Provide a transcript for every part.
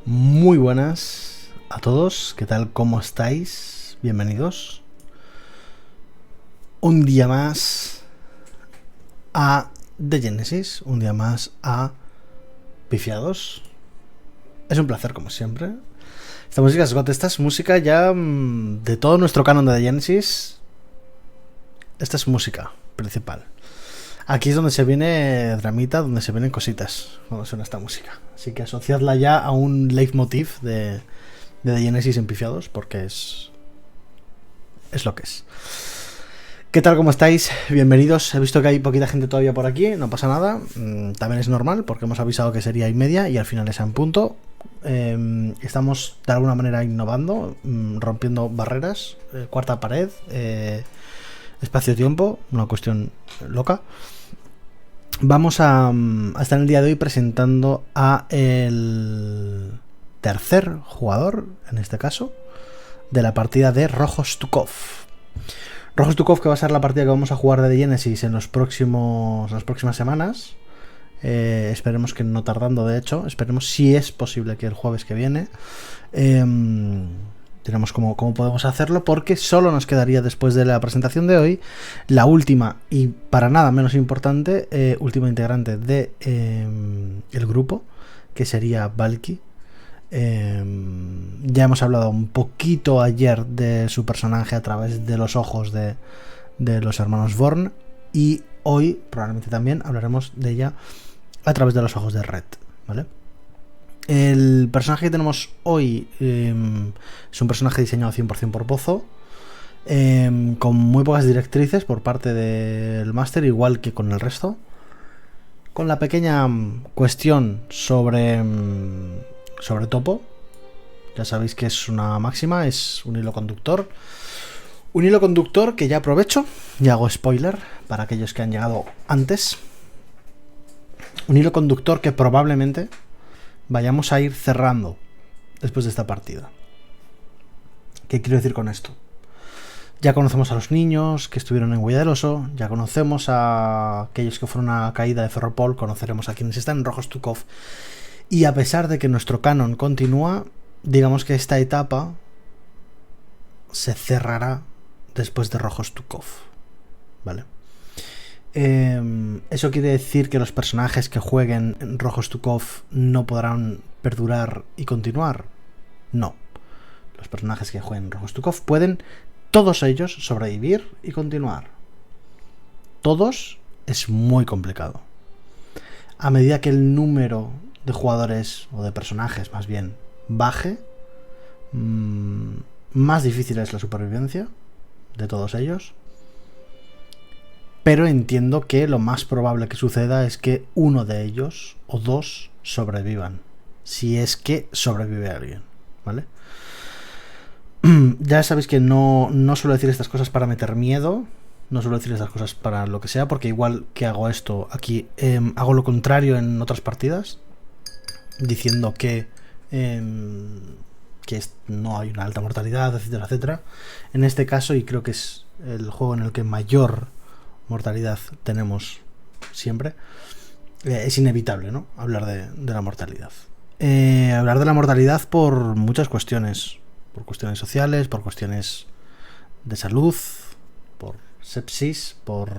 Muy buenas a todos, ¿qué tal? ¿Cómo estáis? Bienvenidos un día más a The Genesis, un día más a Pifiados. Es un placer, como siempre. Esta música es música ya de todo nuestro canon de The Genesis. Esta es música principal. Aquí es donde se viene dramita, donde se vienen cositas cuando suena esta música. Así que asociadla ya a un leitmotiv de The Genesis en Pifiados, porque es lo que es. ¿Qué tal? ¿Cómo estáis? Bienvenidos. He visto que hay poquita gente todavía por aquí, no pasa nada. También es normal, porque hemos avisado que sería y media y al final es en punto. Estamos de alguna manera innovando, rompiendo barreras, cuarta pared, espacio-tiempo, una cuestión loca. Vamos a estar en el día de hoy presentando a el tercer jugador, en este caso, de la partida de Rojos-Stukov. Rojos-Stukov, que va a ser la partida que vamos a jugar de The Genesis en las próximas semanas. Esperemos que no tardando, de hecho. Esperemos, si es posible, que el jueves que viene. Tenemos cómo podemos hacerlo, porque solo nos quedaría, después de la presentación de hoy, la última y para nada menos importante, última integrante de el grupo, que sería Valky. Ya hemos hablado un poquito ayer de su personaje a través de los ojos de los hermanos Vorn, y hoy probablemente también hablaremos de ella a través de los ojos de Red, ¿vale? El personaje que tenemos hoy es un personaje diseñado 100% por Pozo, con muy pocas directrices por parte del máster, igual que con el resto, con la pequeña cuestión sobre Topo. Ya sabéis que es una máxima, es un hilo conductor. Un hilo conductor que ya aprovecho, ya hago spoiler para aquellos que han llegado antes. Un hilo conductor que probablemente vayamos a ir cerrando después de esta partida. ¿Qué quiero decir con esto? Ya conocemos a los niños que estuvieron en Huella del Oso, ya conocemos a aquellos que fueron a Caída de Ferropol, conoceremos a quienes están en Rojos-Stukov, y a pesar de que nuestro canon continúa, digamos que esta etapa se cerrará después de Rojos-Stukov, ¿vale? ¿Eso quiere decir que los personajes que jueguen en Rojos-Stukov no podrán perdurar y continuar? No. Los personajes que jueguen en Rojos-Stukov pueden, todos ellos, sobrevivir y continuar. Todos es muy complicado. A medida que el número de jugadores, o de personajes más bien, baje, más difícil es la supervivencia de todos ellos. Pero entiendo que lo más probable que suceda es que uno de ellos o dos sobrevivan, si es que sobrevive alguien, ¿vale? Ya sabéis que no suelo decir estas cosas para meter miedo, no suelo decir estas cosas para lo que sea, porque igual que hago esto aquí, hago lo contrario en otras partidas, diciendo que no hay una alta mortalidad, etcétera, etcétera. En este caso, y creo que es el juego en el que mayor mortalidad tenemos siempre, es inevitable, ¿no? Hablar de la mortalidad. Hablar de la mortalidad por muchas cuestiones. Por cuestiones sociales, por cuestiones de salud, por sepsis, por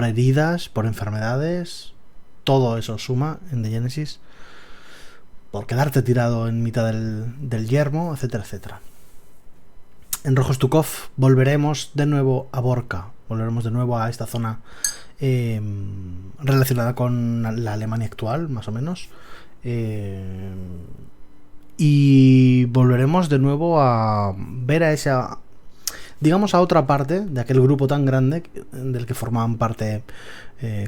heridas, por enfermedades. Todo eso suma en The Genesis. Por quedarte tirado en mitad del yermo, etcétera, etcétera. En Rojos-Stukov volveremos de nuevo a Borka, volveremos de nuevo a esta zona relacionada con la Alemania actual, más o menos, y volveremos de nuevo a ver a esa, digamos, a otra parte de aquel grupo tan grande del que formaban parte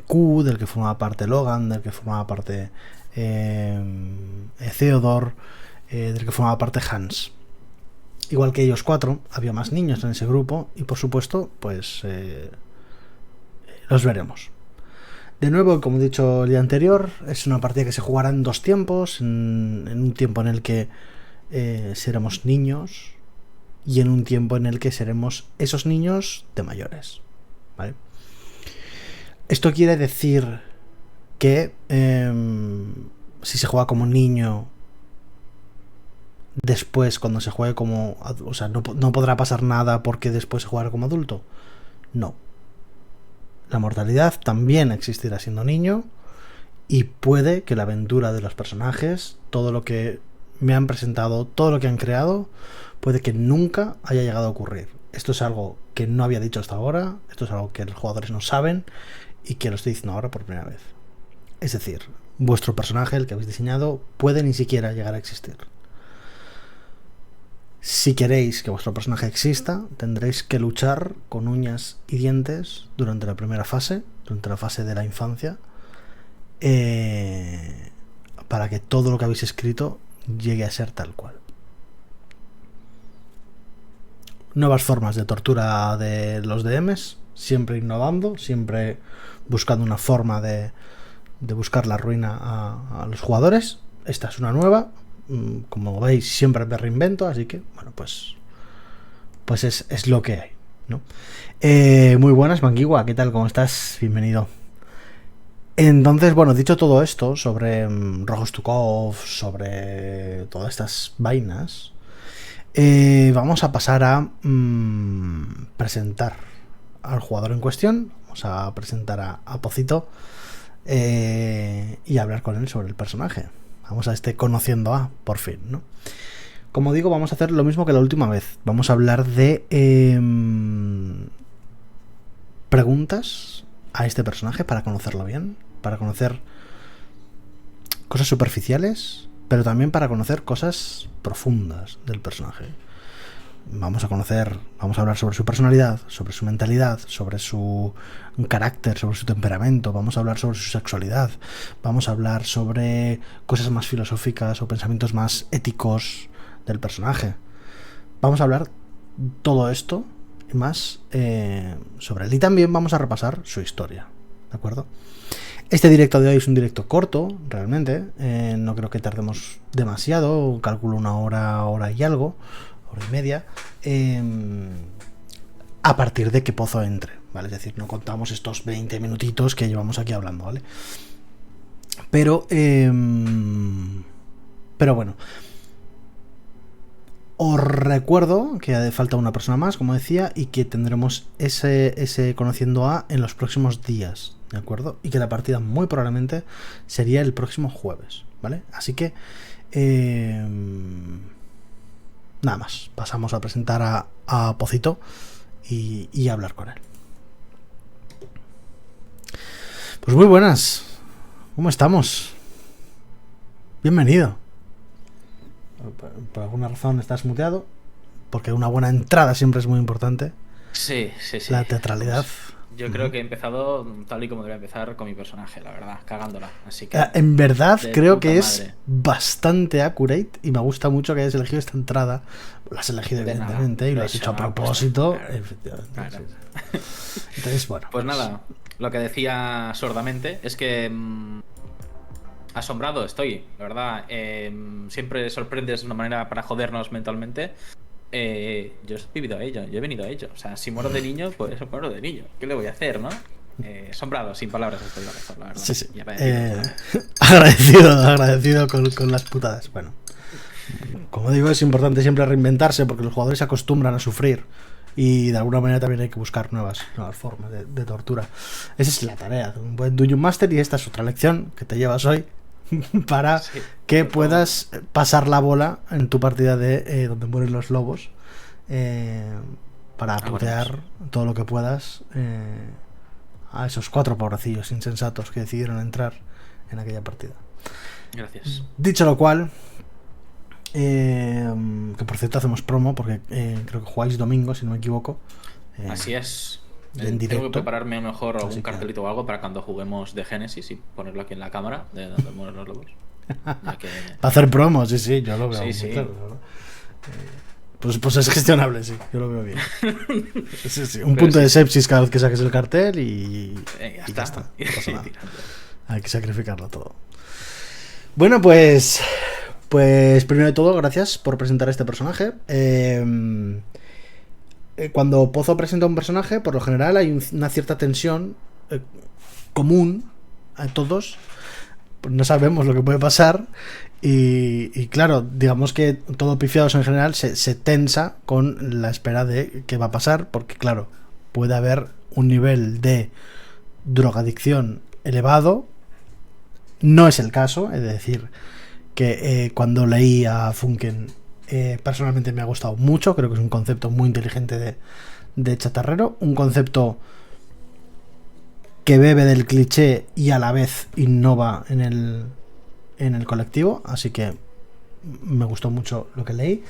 Q, del que formaba parte Logan, del que formaba parte Theodore, del que formaba parte Hans. Igual que ellos cuatro, había más niños en ese grupo y, por supuesto, pues los veremos. De nuevo, como he dicho el día anterior, es una partida que se jugará en dos tiempos, en un tiempo en el que seremos niños y en un tiempo en el que seremos esos niños de mayores, ¿vale? Esto quiere decir que si se juega como niño, después cuando se juegue como... O sea, no podrá pasar nada porque después se jugará como adulto. No. La mortalidad también existirá siendo niño y puede que la aventura de los personajes, todo lo que me han presentado, todo lo que han creado, puede que nunca haya llegado a ocurrir. Esto es algo que no había dicho hasta ahora, esto es algo que los jugadores no saben y que lo estoy diciendo ahora por primera vez. Es decir, vuestro personaje, el que habéis diseñado, puede ni siquiera llegar a existir. Si queréis que vuestro personaje exista, tendréis que luchar con uñas y dientes durante la primera fase, durante la fase de la infancia, para que todo lo que habéis escrito llegue a ser tal cual. Nuevas formas de tortura de los DMs, siempre innovando, siempre buscando una forma de buscar la ruina a los jugadores. Esta es una nueva. Como veis, siempre me reinvento, así que bueno, pues es lo que hay, ¿no? Muy buenas, Manguigua, ¿qué tal? ¿Cómo estás? Bienvenido. Entonces, bueno, dicho todo esto sobre Rostokov, sobre todas estas vainas, vamos a pasar a presentar al jugador en cuestión. Vamos a presentar a Pocito y hablar con él sobre el personaje. Vamos a conociendo a, por fin, ¿no? Como digo, vamos a hacer lo mismo que la última vez. Vamos a hablar de preguntas a este personaje para conocerlo bien, para conocer cosas superficiales, pero también para conocer cosas profundas del personaje. Vamos a hablar sobre su personalidad, sobre su mentalidad, sobre su carácter, sobre su temperamento. Vamos a hablar sobre su sexualidad. Vamos a hablar sobre cosas más filosóficas o pensamientos más éticos del personaje. Vamos a hablar todo esto y más sobre él. Y también vamos a repasar su historia, ¿de acuerdo? Este directo de hoy es un directo corto, realmente. No creo que tardemos demasiado. Calculo una hora y algo. Hora y media, a partir de que Pozo entre, ¿vale? Es decir, no contamos estos 20 minutitos que llevamos aquí hablando, ¿vale? Pero bueno, os recuerdo que falta una persona más, como decía, y que tendremos ese conociendo a en los próximos días, ¿de acuerdo? Y que la partida muy probablemente sería el próximo jueves, ¿vale? Así que nada más, pasamos a presentar a Pocito y a hablar con él. Pues muy buenas, ¿cómo estamos? Bienvenido. Por alguna razón estás muteado, porque una buena entrada siempre es muy importante. Sí. La teatralidad. Pues yo creo que he empezado tal y como debía empezar con mi personaje, la verdad, cagándola. Así que en verdad creo que madre. es bastante accurate y me gusta mucho que hayas elegido esta entrada. Lo has elegido evidentemente nada, y lo has hecho a propósito. Claro. Efectivamente. Claro. Entonces, bueno. Pues nada, lo que decía sordamente es que asombrado estoy, la verdad. Siempre sorprendes de una manera para jodernos mentalmente. Yo he vivido a ello, yo he venido a ello. O sea, si muero de niño, pues muero de niño. ¿Qué le voy a hacer, no? Asombrado, sin palabras estoy, la verdad. Sí. Agradecido con las putadas. Bueno, como digo, es importante siempre reinventarse porque los jugadores se acostumbran a sufrir y de alguna manera también hay que buscar nuevas formas de tortura. Esa es la tarea de un buen Dungeon Master y esta es otra lección que te llevas hoy para que puedas pasar la bola en tu partida de donde mueren los lobos, para putear todo lo que puedas a esos 4 pobrecillos insensatos que decidieron entrar en aquella partida. Gracias. Dicho lo cual, que por cierto hacemos promo porque creo que jugáis domingo, si no me equivoco. Así es. En directo. Tengo que prepararme a lo mejor algún cartelito o algo para cuando juguemos de Génesis y ponerlo aquí en la cámara de donde mueren los lobos. Para hacer promos, sí, yo lo veo. Sí. Claro, ¿no? Pues es gestionable, sí, yo lo veo bien. Sí. Un punto de sepsis cada vez que saques el cartel y ya está. No pasa nada. Hay que sacrificarlo todo. Bueno, pues primero de todo, gracias por presentar este personaje. Cuando Pozo presenta un personaje, por lo general hay una cierta tensión común a todos, no sabemos lo que puede pasar. Y claro, digamos que todo Pifiados en general se tensa con la espera de qué va a pasar, porque claro, puede haber un nivel de drogadicción elevado. No es el caso, es decir, que cuando leí a Funken, personalmente me ha gustado mucho. Creo que es un concepto muy inteligente de chatarrero, un concepto que bebe del cliché y a la vez innova en el colectivo, así que me gustó mucho lo que leí.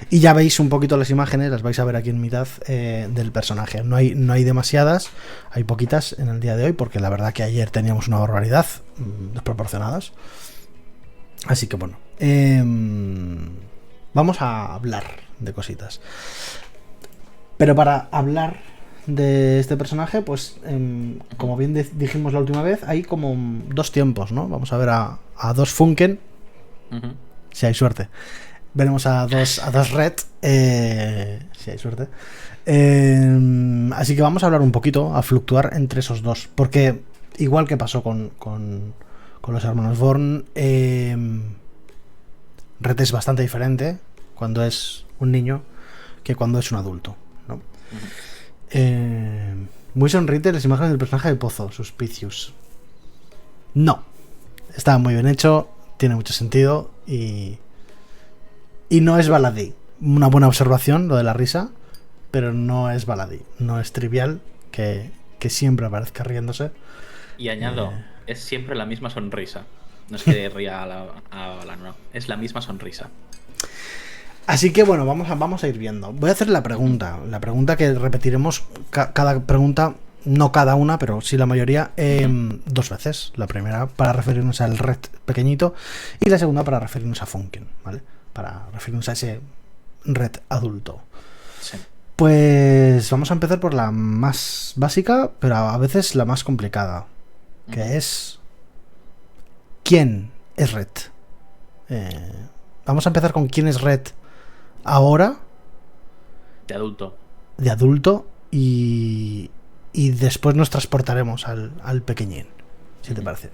Y ya veis un poquito las imágenes, las vais a ver aquí en mitad del personaje. No hay demasiadas, hay poquitas en el día de hoy, porque la verdad que ayer teníamos una barbaridad desproporcionadas. Así que bueno, vamos a hablar de cositas. Pero para hablar de este personaje, pues como bien dijimos la última vez, hay como dos tiempos, ¿no? Vamos a ver a dos Funken, si hay suerte. Veremos a dos Red, si hay suerte. Así que vamos a hablar un poquito, a fluctuar entre esos dos, porque igual que pasó con los hermanos Born, Red es bastante diferente cuando es un niño que cuando es un adulto, ¿no? Muy sonriente las imágenes del personaje de Pozo, Suspicious. No, está muy bien hecho, tiene mucho sentido y no es baladí. Una buena observación lo de la risa, pero no es baladí, no es trivial que siempre aparezca riéndose. Y añado, es siempre la misma sonrisa. No es que ría a la no, es la misma sonrisa. Así que bueno, vamos a ir viendo. Voy a hacer la pregunta que repetiremos cada pregunta, no cada una, pero sí la mayoría, dos veces. La primera para referirnos al Red pequeñito y la segunda para referirnos a Funken, ¿vale? Para referirnos a ese Red adulto. Sí. Pues vamos a empezar por la más básica, pero a veces la más complicada, que es ¿quién es Red? Vamos a empezar con quién es Red ahora, de adulto, y después nos transportaremos al pequeñín, si te parece.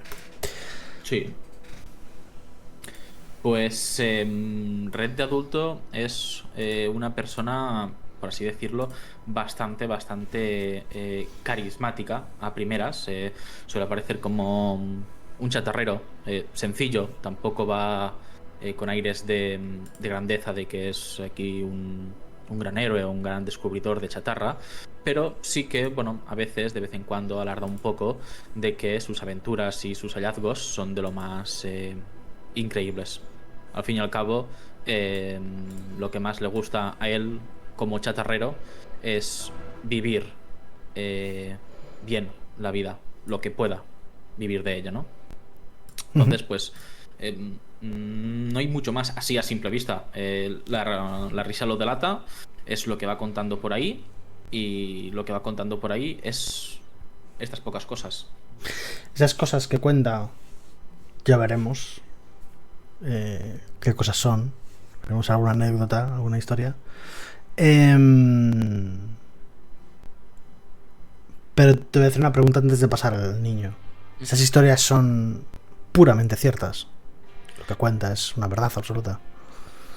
Sí. Pues Red de adulto es una persona, por así decirlo, bastante carismática a primeras. Suele aparecer como un chatarrero sencillo, tampoco va con aires de grandeza, de que es aquí un gran héroe o un gran descubridor de chatarra, pero sí que, bueno, a veces, de vez en cuando, alarda un poco de que sus aventuras y sus hallazgos son de lo más increíbles. Al fin y al cabo, lo que más le gusta a él como chatarrero es vivir bien la vida, lo que pueda vivir de ella, ¿no? Entonces, pues no hay mucho más así a simple vista. La risa lo delata, es lo que va contando por ahí, y lo que va contando por ahí es estas pocas cosas. Esas cosas que cuenta, ya veremos qué cosas son. Veremos alguna anécdota, alguna historia. Pero te voy a hacer una pregunta antes de pasar al niño. Esas historias son puramente ciertas. Lo que cuenta es una verdad absoluta.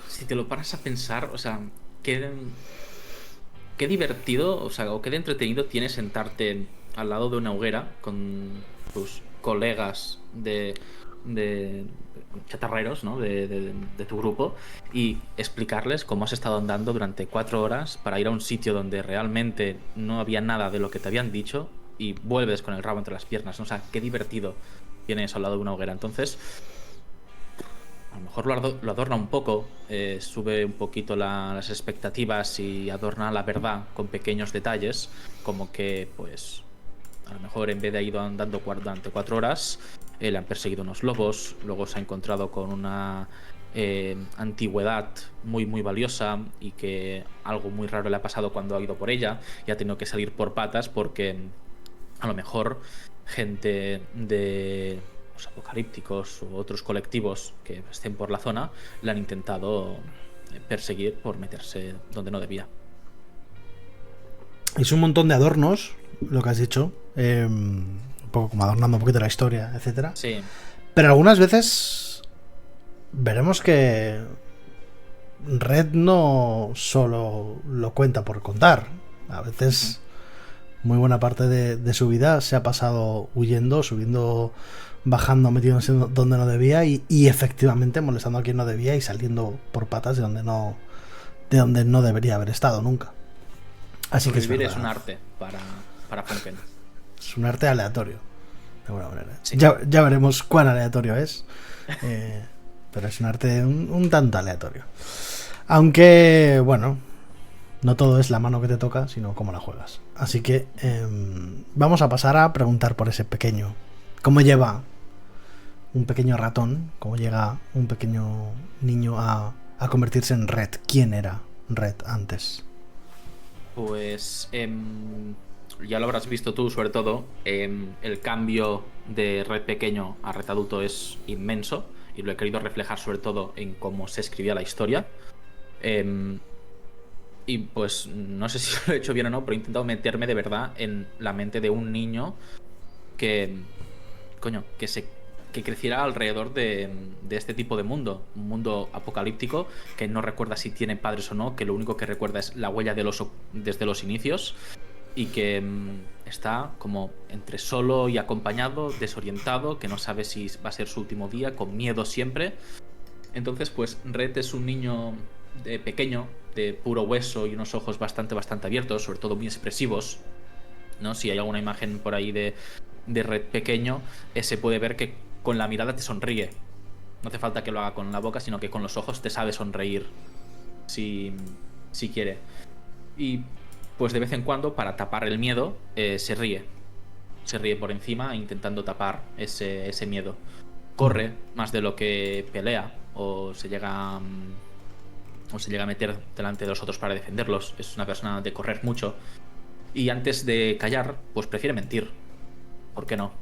Si te lo paras a pensar, o sea, qué divertido, o sea, o qué de entretenido tiene sentarte al lado de una hoguera con tus colegas de chatarreros, ¿no? de tu grupo, y explicarles cómo has estado andando durante 4 horas para ir a un sitio donde realmente no había nada de lo que te habían dicho, y vuelves con el rabo entre las piernas, ¿no? O sea, qué divertido tienes al lado de una hoguera. Entonces, a lo mejor lo adorna un poco, sube un poquito las expectativas y adorna la verdad con pequeños detalles, como que, pues, a lo mejor en vez de ir andando durante 4 horas, le han perseguido unos lobos, luego se ha encontrado con una antigüedad muy valiosa, y que algo muy raro le ha pasado cuando ha ido por ella y ha tenido que salir por patas porque a lo mejor gente de los apocalípticos u otros colectivos que estén por la zona le han intentado perseguir por meterse donde no debía. Es un montón de adornos, lo que has dicho, un poco como adornando un poquito la historia, etcétera. Sí. Pero algunas veces veremos que Red no solo lo cuenta por contar. A veces muy buena parte de su vida se ha pasado huyendo, subiendo, bajando, metiéndose donde no debía y efectivamente molestando a quien no debía y saliendo por patas de donde no debería haber estado nunca. Así que es un arte para Funken. Es un arte aleatorio, de alguna manera. Sí. Ya veremos cuán aleatorio es. Pero es un arte un tanto aleatorio. Aunque, bueno, no todo es la mano que te toca, sino cómo la juegas. Así que vamos a pasar a preguntar por ese pequeño. ¿Cómo lleva un pequeño ratón? ¿Cómo llega un pequeño niño a convertirse en Red? ¿Quién era Red antes? Pues ya lo habrás visto tú, sobre todo. El cambio de Red pequeño a Red adulto es inmenso y lo he querido reflejar sobre todo en cómo se escribía la historia. Y pues no sé si lo he hecho bien o no, pero he intentado meterme de verdad en la mente de un niño que creciera alrededor de este tipo de mundo. Un mundo apocalíptico que no recuerda si tiene padres o no, que lo único que recuerda es la huella del oso desde los inicios y que está como entre solo y acompañado, desorientado, que no sabe si va a ser su último día, con miedo siempre. Entonces, pues Red es un niño pequeño, de puro hueso y unos ojos bastante abiertos, sobre todo muy expresivos, ¿no? Si hay alguna imagen por ahí de Red pequeño, se puede ver que con la mirada te sonríe. No hace falta que lo haga con la boca, sino que con los ojos te sabe sonreír si quiere. Y pues de vez en cuando, para tapar el miedo, se ríe. Se ríe por encima, intentando tapar ese miedo. Corre más de lo que pelea, o se llega a meter delante de los otros para defenderlos. Es una persona de correr mucho. Y antes de callar, pues prefiere mentir. ¿Por qué no?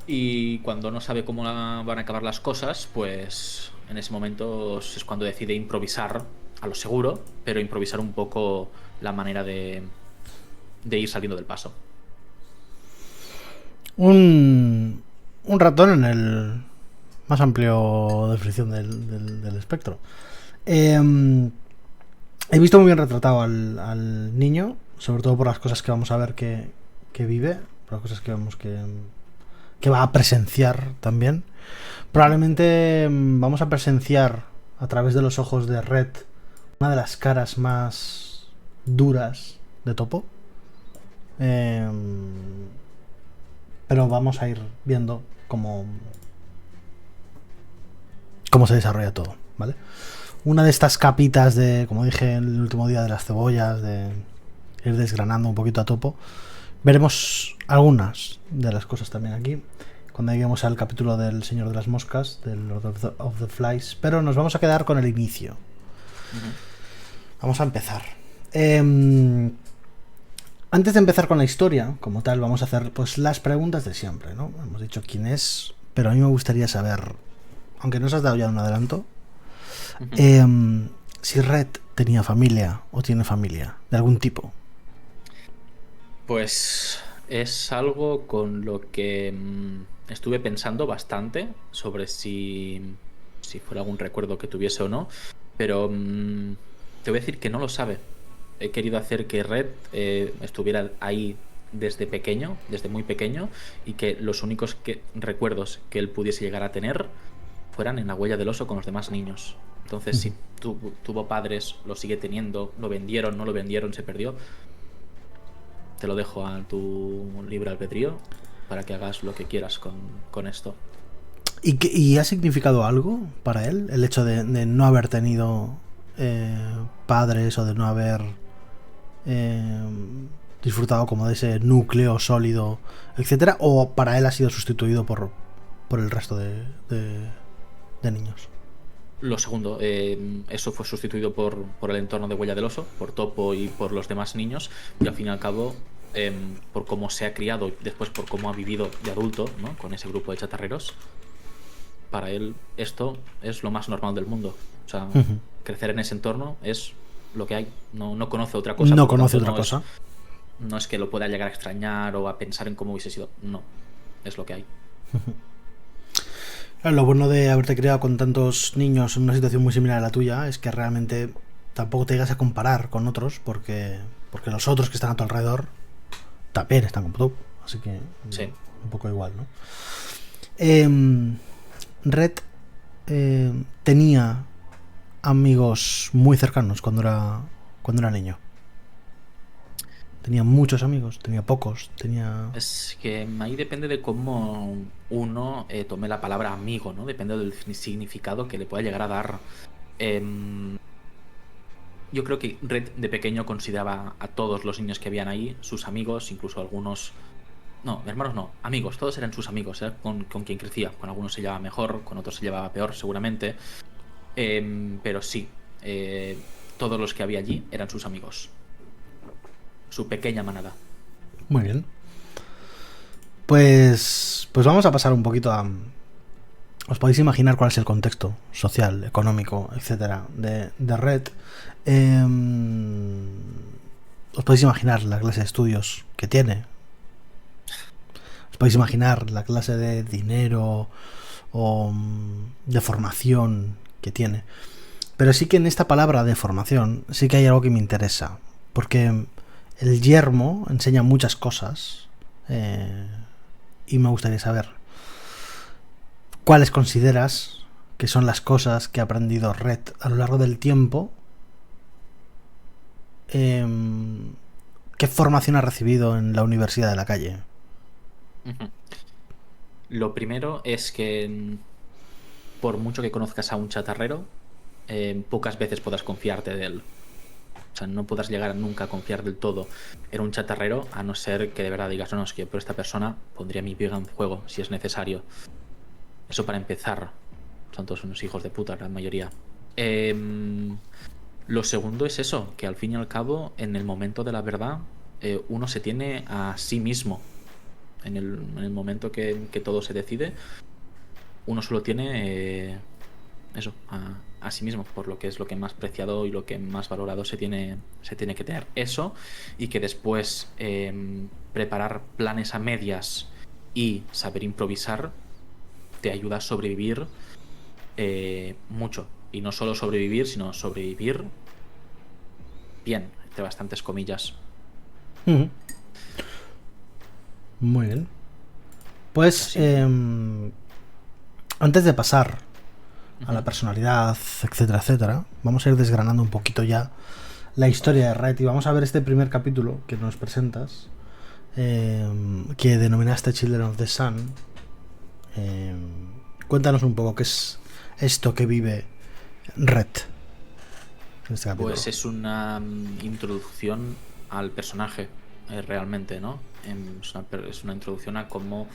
Y cuando no sabe cómo van a acabar las cosas, pues en ese momento es cuando decide improvisar a lo seguro, pero improvisar un poco la manera de ir saliendo del paso. Un ratón en el más amplio definición del espectro. He visto muy bien retratado al niño, sobre todo por las cosas que vamos a ver que vive, por las cosas que vemos que va a presenciar también. Probablemente vamos a presenciar a través de los ojos de Red una de las caras más duras de Topo. Pero vamos a ir viendo cómo se desarrolla todo, ¿vale? Una de estas capitas de, como dije en el último día, de las cebollas, de ir desgranando un poquito a Topo. Veremos algunas de las cosas también aquí cuando lleguemos al capítulo del Señor de las Moscas, del Lord of the Flies, pero nos vamos a quedar con el inicio. Vamos a empezar. Antes de empezar con la historia, como tal, vamos a hacer pues las preguntas de siempre, ¿no? Hemos dicho quién es, pero a mí me gustaría saber, aunque nos has dado ya un adelanto, si Red tenía familia o tiene familia de algún tipo. Pues es algo con lo que estuve pensando bastante sobre si fuera algún recuerdo que tuviese o no, pero te voy a decir que no lo sabe. He querido hacer que Red estuviera ahí desde pequeño, desde muy pequeño, y que los únicos recuerdos que él pudiese llegar a tener fueran en la huella del oso con los demás niños. Entonces, si tuvo padres, lo sigue teniendo, lo vendieron, no lo vendieron, se perdió, te lo dejo a tu libre albedrío para que hagas lo que quieras con esto. ¿Y ha significado algo para él el hecho de no haber tenido padres o de no haber disfrutado como de ese núcleo sólido, etcétera? ¿O para él ha sido sustituido por el resto de niños? Lo segundo, eso fue sustituido por el entorno de Huella del Oso, por Topo y por los demás niños, y al fin y al cabo, por cómo se ha criado y después por cómo ha vivido de adulto, ¿no? Con ese grupo de chatarreros, para él esto es lo más normal del mundo. O sea, crecer en ese entorno es lo que hay. No conoce otra cosa. No conoce otra cosa. No es que lo pueda llegar a extrañar o a pensar en cómo hubiese sido. No, es lo que hay. Lo bueno de haberte criado con tantos niños en una situación muy similar a la tuya es que realmente tampoco te llegas a comparar con otros porque los otros que están a tu alrededor también están como tú. Así que Sí. un poco igual, ¿no? Red tenía amigos muy cercanos cuando era niño. Tenía muchos amigos, tenía pocos, tenía... Es que ahí depende de cómo uno tome la palabra amigo, ¿no? Depende del significado que le pueda llegar a dar. Em, yo creo que Red de pequeño consideraba a todos los niños que habían ahí sus amigos, incluso algunos... No, hermanos no, amigos, todos eran sus amigos, era con quien crecía. Con algunos se llevaba mejor, con otros se llevaba peor, seguramente. Pero sí, todos los que había allí eran sus amigos. Su pequeña manada. Muy bien. Pues vamos a pasar un poquito a... Os podéis imaginar cuál es el contexto social, económico, etcétera, de Red. Os podéis imaginar la clase de estudios que tiene. Os podéis imaginar la clase de dinero o de formación que tiene. Pero sí que en esta palabra de formación sí que hay algo que me interesa. Porque el yermo enseña muchas cosas. Y me gustaría saber cuáles consideras que son las cosas que ha aprendido Red a lo largo del tiempo. ¿Qué formación ha recibido en la Universidad de la Calle? Ujú. Lo primero es que por mucho que conozcas a un chatarrero, pocas veces podrás confiarte de él. O sea, no podrás llegar nunca a confiar del todo en un chatarrero, a no ser que de verdad digas, no, es que por esta persona pondría mi vida en juego si es necesario. Eso para empezar. Son todos unos hijos de puta, la mayoría. Lo segundo es eso, que al fin y al cabo, en el momento de la verdad, uno se tiene a sí mismo. En el momento que todo se decide, uno solo tiene eso, a sí mismo, por lo que es lo que más preciado y lo que más valorado se tiene que tener. Eso, y que después preparar planes a medias y saber improvisar te ayuda a sobrevivir mucho. Y no solo sobrevivir, sino sobrevivir bien, entre bastantes comillas. Muy bien. Pues antes de pasar a la personalidad, etcétera, etcétera, vamos a ir desgranando un poquito ya la historia de Red y vamos a ver este primer capítulo que nos presentas, que denominaste Children of the Sun. Cuéntanos un poco qué es esto que vive Red en este capítulo. Pues es una introducción al personaje, realmente, ¿no? Es una introducción a cómo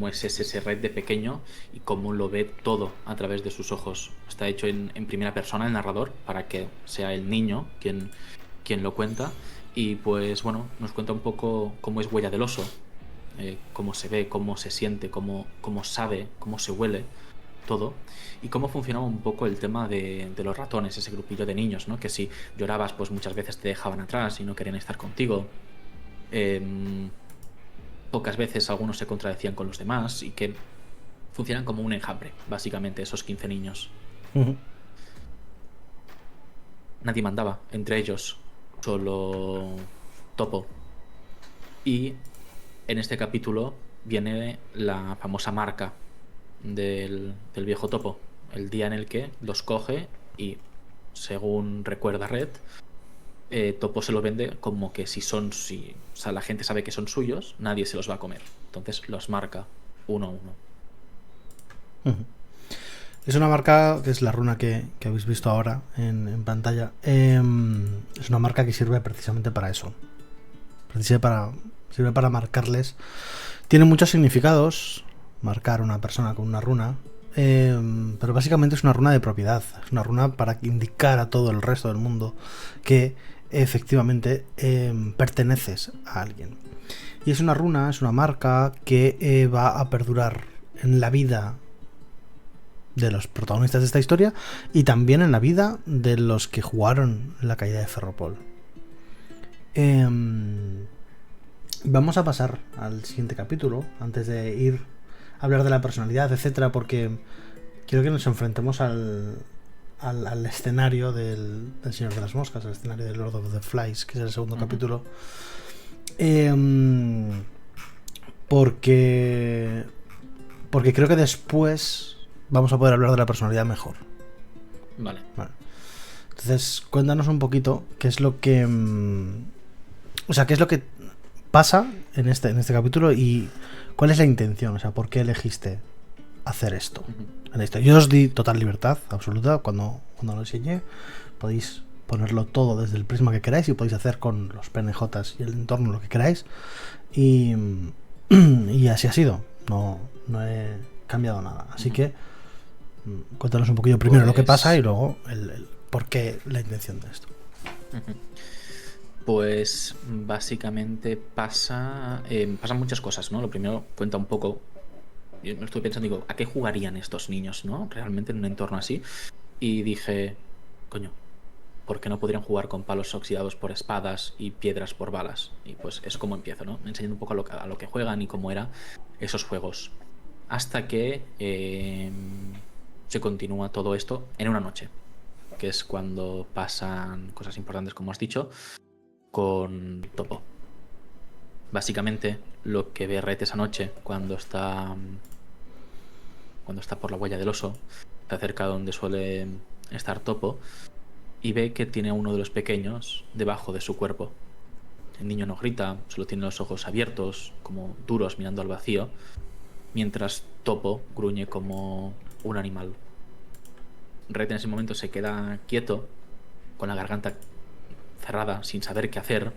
es ese Red de pequeño y cómo lo ve todo a través de sus ojos. Está hecho en primera persona el narrador para que sea el niño quien lo cuenta. Y pues bueno, nos cuenta un poco cómo es Huella del Oso, cómo se ve, cómo se siente, cómo sabe, cómo se huele todo, y cómo funcionaba un poco el tema de los ratones, ese grupillo de niños, ¿no? Que si llorabas, pues muchas veces te dejaban atrás y no querían estar contigo. Pocas veces algunos se contradecían con los demás y que funcionan como un enjambre, básicamente, esos 15 niños. Nadie mandaba entre ellos, solo Topo. Y en este capítulo viene la famosa marca del viejo Topo, el día en el que los coge y, según recuerda Red, Topo se lo vende como que o sea, la gente sabe que son suyos, nadie se los va a comer. Entonces los marca uno a uno. Es una marca que es la runa que habéis visto ahora en pantalla. Es una marca que sirve precisamente para eso. Sirve para marcarles. Tiene muchos significados marcar a una persona con una runa. Pero básicamente es una runa de propiedad. Es una runa para indicar a todo el resto del mundo que efectivamente perteneces a alguien. Y es una runa, es una marca que va a perdurar en la vida de los protagonistas de esta historia y también en la vida de los que jugaron la caída de Ferropol. Vamos a pasar al siguiente capítulo antes de ir a hablar de la personalidad, etcétera, porque quiero que nos enfrentemos al escenario del Señor de las Moscas, al escenario del Lord of the Flies, que es el segundo capítulo. Porque creo que después vamos a poder hablar de la personalidad mejor. Vale. Entonces, cuéntanos un poquito qué es lo que... o sea, qué es lo que pasa en este capítulo y cuál es la intención, o sea, por qué elegiste hacer esto. En esto. Yo os di total libertad absoluta cuando lo enseñé. Podéis ponerlo todo desde el prisma que queráis y podéis hacer con los PNJs y el entorno lo que queráis. Y así ha sido. No he cambiado nada. Así que cuéntanos un poquillo primero lo que pasa y luego el por qué la intención de esto. Pues básicamente pasan muchas cosas, ¿no? Lo primero, cuenta un poco. Yo me estoy pensando, digo, ¿a qué jugarían estos niños, no? Realmente en un entorno así. Y dije, coño, ¿por qué no podrían jugar con palos oxidados por espadas y piedras por balas? Y pues es como empiezo, ¿no? Enseñando un poco a lo que juegan y cómo eran esos juegos. Hasta que se continúa todo esto en una noche, que es cuando pasan cosas importantes, como has dicho, con Topo. Básicamente, lo que ve Red esa noche, cuando está por la huella del oso, se acerca donde suele estar Topo y ve que tiene a uno de los pequeños debajo de su cuerpo. El niño no grita, solo tiene los ojos abiertos, como duros, mirando al vacío, mientras Topo gruñe como un animal. Red en ese momento se queda quieto, con la garganta cerrada, sin saber qué hacer,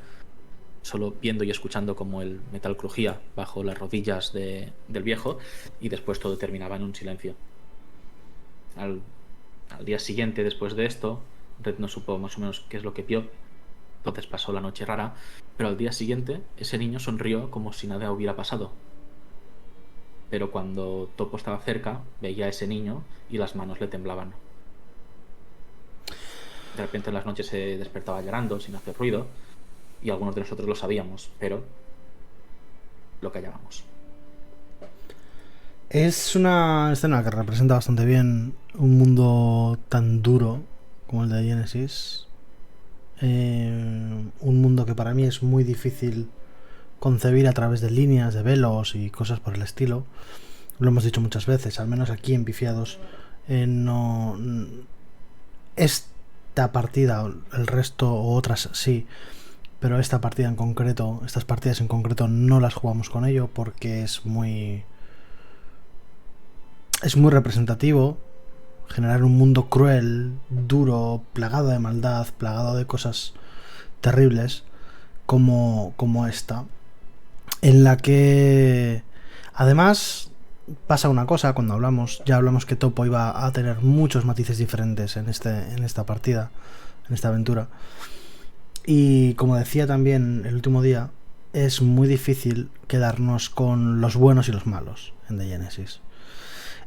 solo viendo y escuchando como el metal crujía bajo las rodillas del viejo, y después todo terminaba en un silencio. Al día siguiente, después de esto, Red no supo más o menos qué es lo que vio, entonces pasó la noche rara, pero al día siguiente ese niño sonrió como si nada hubiera pasado. Pero cuando Topo estaba cerca, veía a ese niño y las manos le temblaban. De repente en las noches se despertaba llorando sin hacer ruido, y algunos de nosotros lo sabíamos, pero lo callábamos. Es una escena que representa bastante bien un mundo tan duro como el de Genesis. Un mundo que para mí es muy difícil concebir a través de líneas, de velos y cosas por el estilo. Lo hemos dicho muchas veces, al menos aquí en Pifiados. No. Esta partida, el resto o otras sí, pero esta partida en concreto, estas partidas en concreto no las jugamos con ello porque es muy representativo generar un mundo cruel, duro, plagado de maldad, plagado de cosas terribles como esta, en la que además pasa una cosa. Cuando ya hablamos que Topo iba a tener muchos matices diferentes en esta partida, en esta aventura, y como decía también el último día, es muy difícil quedarnos con los buenos y los malos en The Genesis.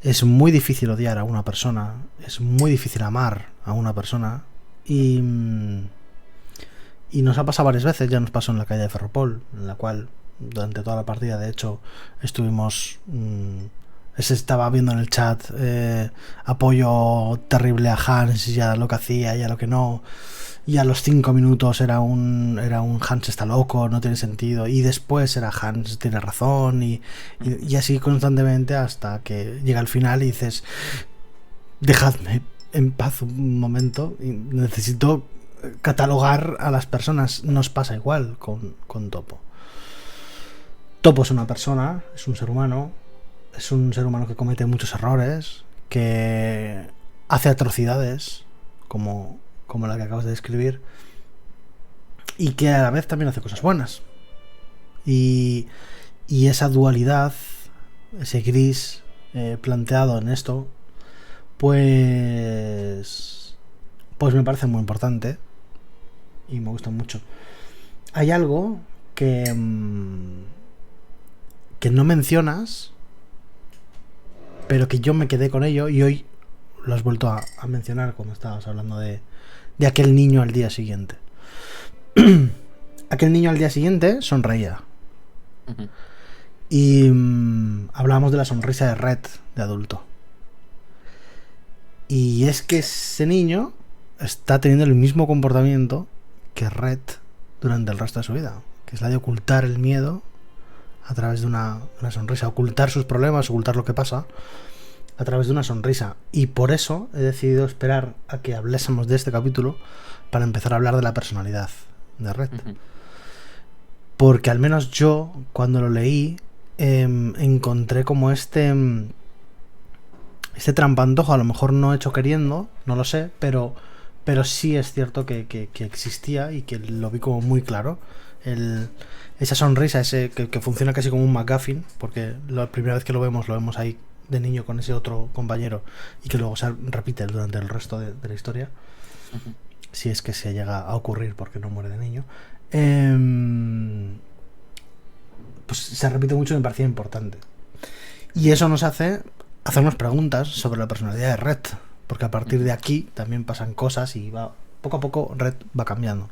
Es muy difícil odiar a una persona, es muy difícil amar a una persona, y nos ha pasado varias veces. Ya nos pasó en la calle de Ferropol, en la cual durante toda la partida, de hecho, estuvimos... se estaba viendo en el chat apoyo terrible a Hans, ya lo que hacía, ya lo que no, y a los 5 minutos era un Hans está loco, no tiene sentido, y después era Hans tiene razón, y así constantemente hasta que llega al final y dices, dejadme en paz un momento, y necesito catalogar a las personas. Nos pasa igual con Topo. Topo es una persona, es un ser humano que comete muchos errores, que hace atrocidades como la que acabas de describir, y que a la vez también hace cosas buenas. Y esa dualidad, ese gris planteado en esto, pues me parece muy importante y me gusta mucho. Hay algo que no mencionas, pero que yo me quedé con ello, y hoy lo has vuelto a mencionar cuando estabas hablando de aquel niño al día siguiente. Aquel niño al día siguiente sonreía. Uh-huh. Y hablábamos de la sonrisa de Red de adulto. Y es que ese niño está teniendo el mismo comportamiento que Red durante el resto de su vida, que es la de ocultar el miedo a través de una sonrisa, ocultar sus problemas, ocultar lo que pasa a través de una sonrisa. Y por eso he decidido esperar a que hablásemos de este capítulo para empezar a hablar de la personalidad de Red. Porque al menos yo, cuando lo leí, encontré como este trampantojo, a lo mejor no hecho queriendo, no lo sé, pero sí es cierto que existía y que lo vi como muy claro. Esa sonrisa, que funciona casi como un McGuffin, porque la primera vez que lo vemos ahí de niño con ese otro compañero y que luego se repite durante el resto de la historia. Si es que se llega a ocurrir, porque no muere de niño. Pues se repite mucho y me parecía importante. Y eso nos hace hacernos preguntas sobre la personalidad de Red, porque a partir de aquí también pasan cosas y va poco a poco Red va cambiando.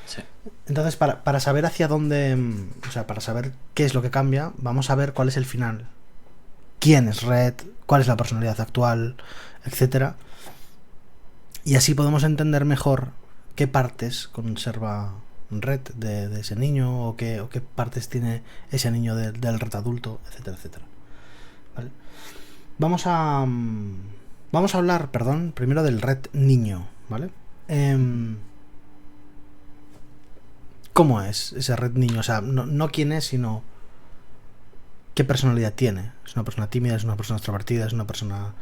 Sí. Entonces, para saber hacia dónde, o sea, para saber qué es lo que cambia, vamos a ver cuál es el final. ¿Quién es Red? ¿Cuál es la personalidad actual? Etcétera. Y así podemos entender mejor qué partes conserva Red de ese niño, o qué partes tiene ese niño del Red adulto, etcétera, etcétera. ¿Vale? Vamos a hablar, primero del Red niño, ¿vale? ¿Cómo es ese Red niño? O sea, no quién es, sino qué personalidad tiene. ¿Es una persona tímida? ¿Es una persona extrovertida? ¿Es una persona...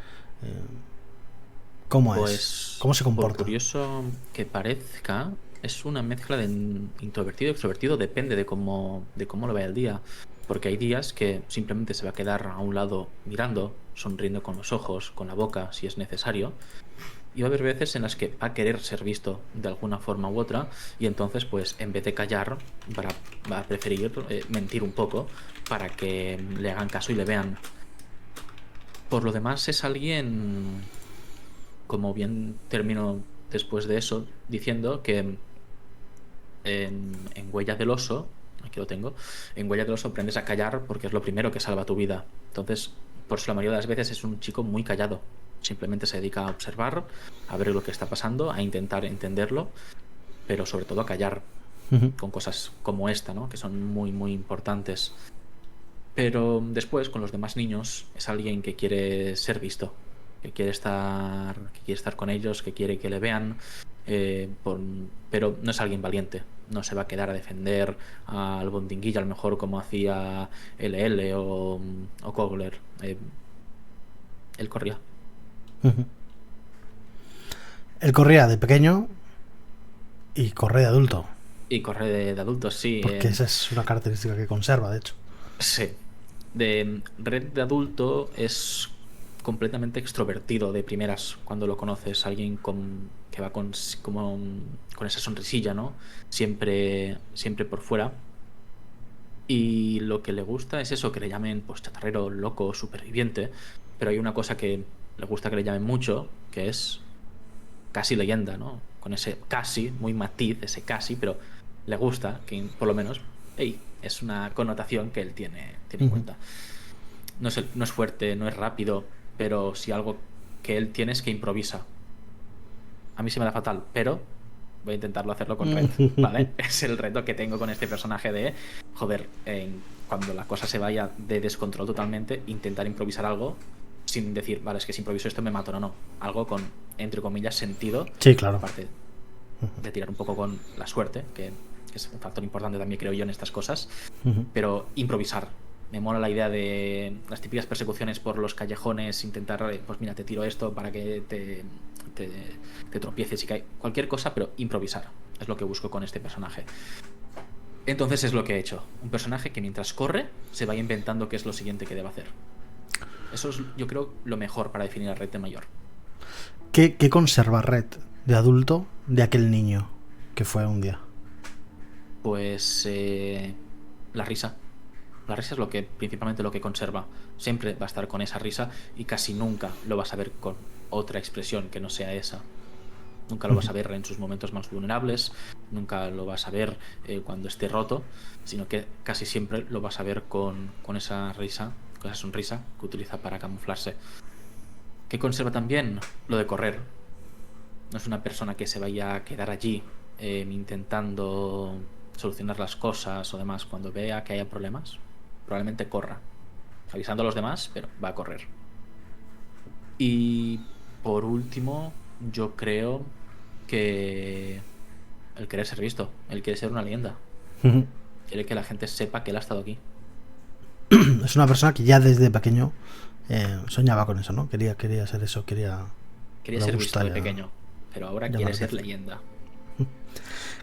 ¿Cómo Pues, es? ¿Cómo se comporta? Por curioso que parezca, es una mezcla de introvertido y extrovertido, depende de cómo lo vea el día. Porque hay días que simplemente se va a quedar a un lado mirando, sonriendo con los ojos, con la boca, si es necesario. Y va a haber veces en las que va a querer ser visto de alguna forma u otra, y entonces, pues, en vez de callar, va a preferir mentir un poco para que le hagan caso y le vean. Por lo demás, es alguien, como bien termino después de eso, diciendo que en Huella del Oso, aquí lo tengo, en Huella del Oso aprendes a callar porque es lo primero que salva tu vida. Entonces, por eso la mayoría de las veces es un chico muy callado. Simplemente se dedica a observar, a ver lo que está pasando, a intentar entenderlo, pero sobre todo a callar con cosas como esta, ¿no? Que son muy, muy importantes. Pero después, con los demás niños, es alguien que quiere ser visto, que quiere estar con ellos, que quiere que le vean, pero no es alguien valiente. No se va a quedar a defender al Bondinguilla, a lo mejor como hacía LL o Kogler. Él corría. Él corría de pequeño y corre de adulto. Y corre de adultos, sí. Porque esa es una característica que conserva, de hecho. Sí. De Red de adulto es completamente extrovertido de primeras cuando lo conoces. Alguien que va con esa sonrisilla, ¿no? Siempre por fuera. Y lo que le gusta es eso, que le llamen pues chatarrero, loco, superviviente. Pero hay una cosa que le gusta que le llamen mucho, que es casi leyenda, ¿no? Con ese casi, muy matiz, ese casi, pero le gusta que por lo menos, es una connotación que él tiene en cuenta. No es fuerte, no es rápido, pero si algo que él tiene es que improvisa. A mí se me da fatal, pero voy a intentarlo hacerlo con Red, ¿vale? Es el reto que tengo con este personaje de, joder, cuando la cosa se vaya de descontrol totalmente, intentar improvisar algo sin decir, vale, es que si improviso esto me mato, no. Algo con, entre comillas, sentido. Sí, claro. Aparte de tirar un poco con la suerte, que es un factor importante también, creo yo, en estas cosas. Pero improvisar. Me mola la idea de las típicas persecuciones por los callejones, intentar, pues mira, te tiro esto para que te tropieces y cae. Cualquier cosa, pero improvisar. Es lo que busco con este personaje. Entonces es lo que he hecho. Un personaje que mientras corre se vaya inventando qué es lo siguiente que debe hacer. Eso es, yo creo, lo mejor para definir a Red de mayor. ¿Qué conserva Red de adulto de aquel niño que fue un día? Pues la risa. La risa es principalmente lo que conserva. Siempre va a estar con esa risa y casi nunca lo vas a ver con otra expresión que no sea esa. Nunca lo vas a ver en sus momentos más vulnerables, nunca lo vas a ver cuando esté roto, sino que casi siempre lo vas a ver con esa risa, con esa sonrisa que utiliza para camuflarse. ¿Qué conserva también? Lo de correr. No es una persona que se vaya a quedar allí intentando solucionar las cosas o demás. Cuando vea que haya problemas, probablemente corra, avisando a los demás, pero va a correr. Y por último, yo creo que el querer ser visto, el quiere ser una leyenda. Quiere que la gente sepa que él ha estado aquí. Es una persona que ya desde pequeño soñaba con eso, ¿no? Quería ser eso, Quería ser visto de pequeño, pero ahora quiere ser leyenda.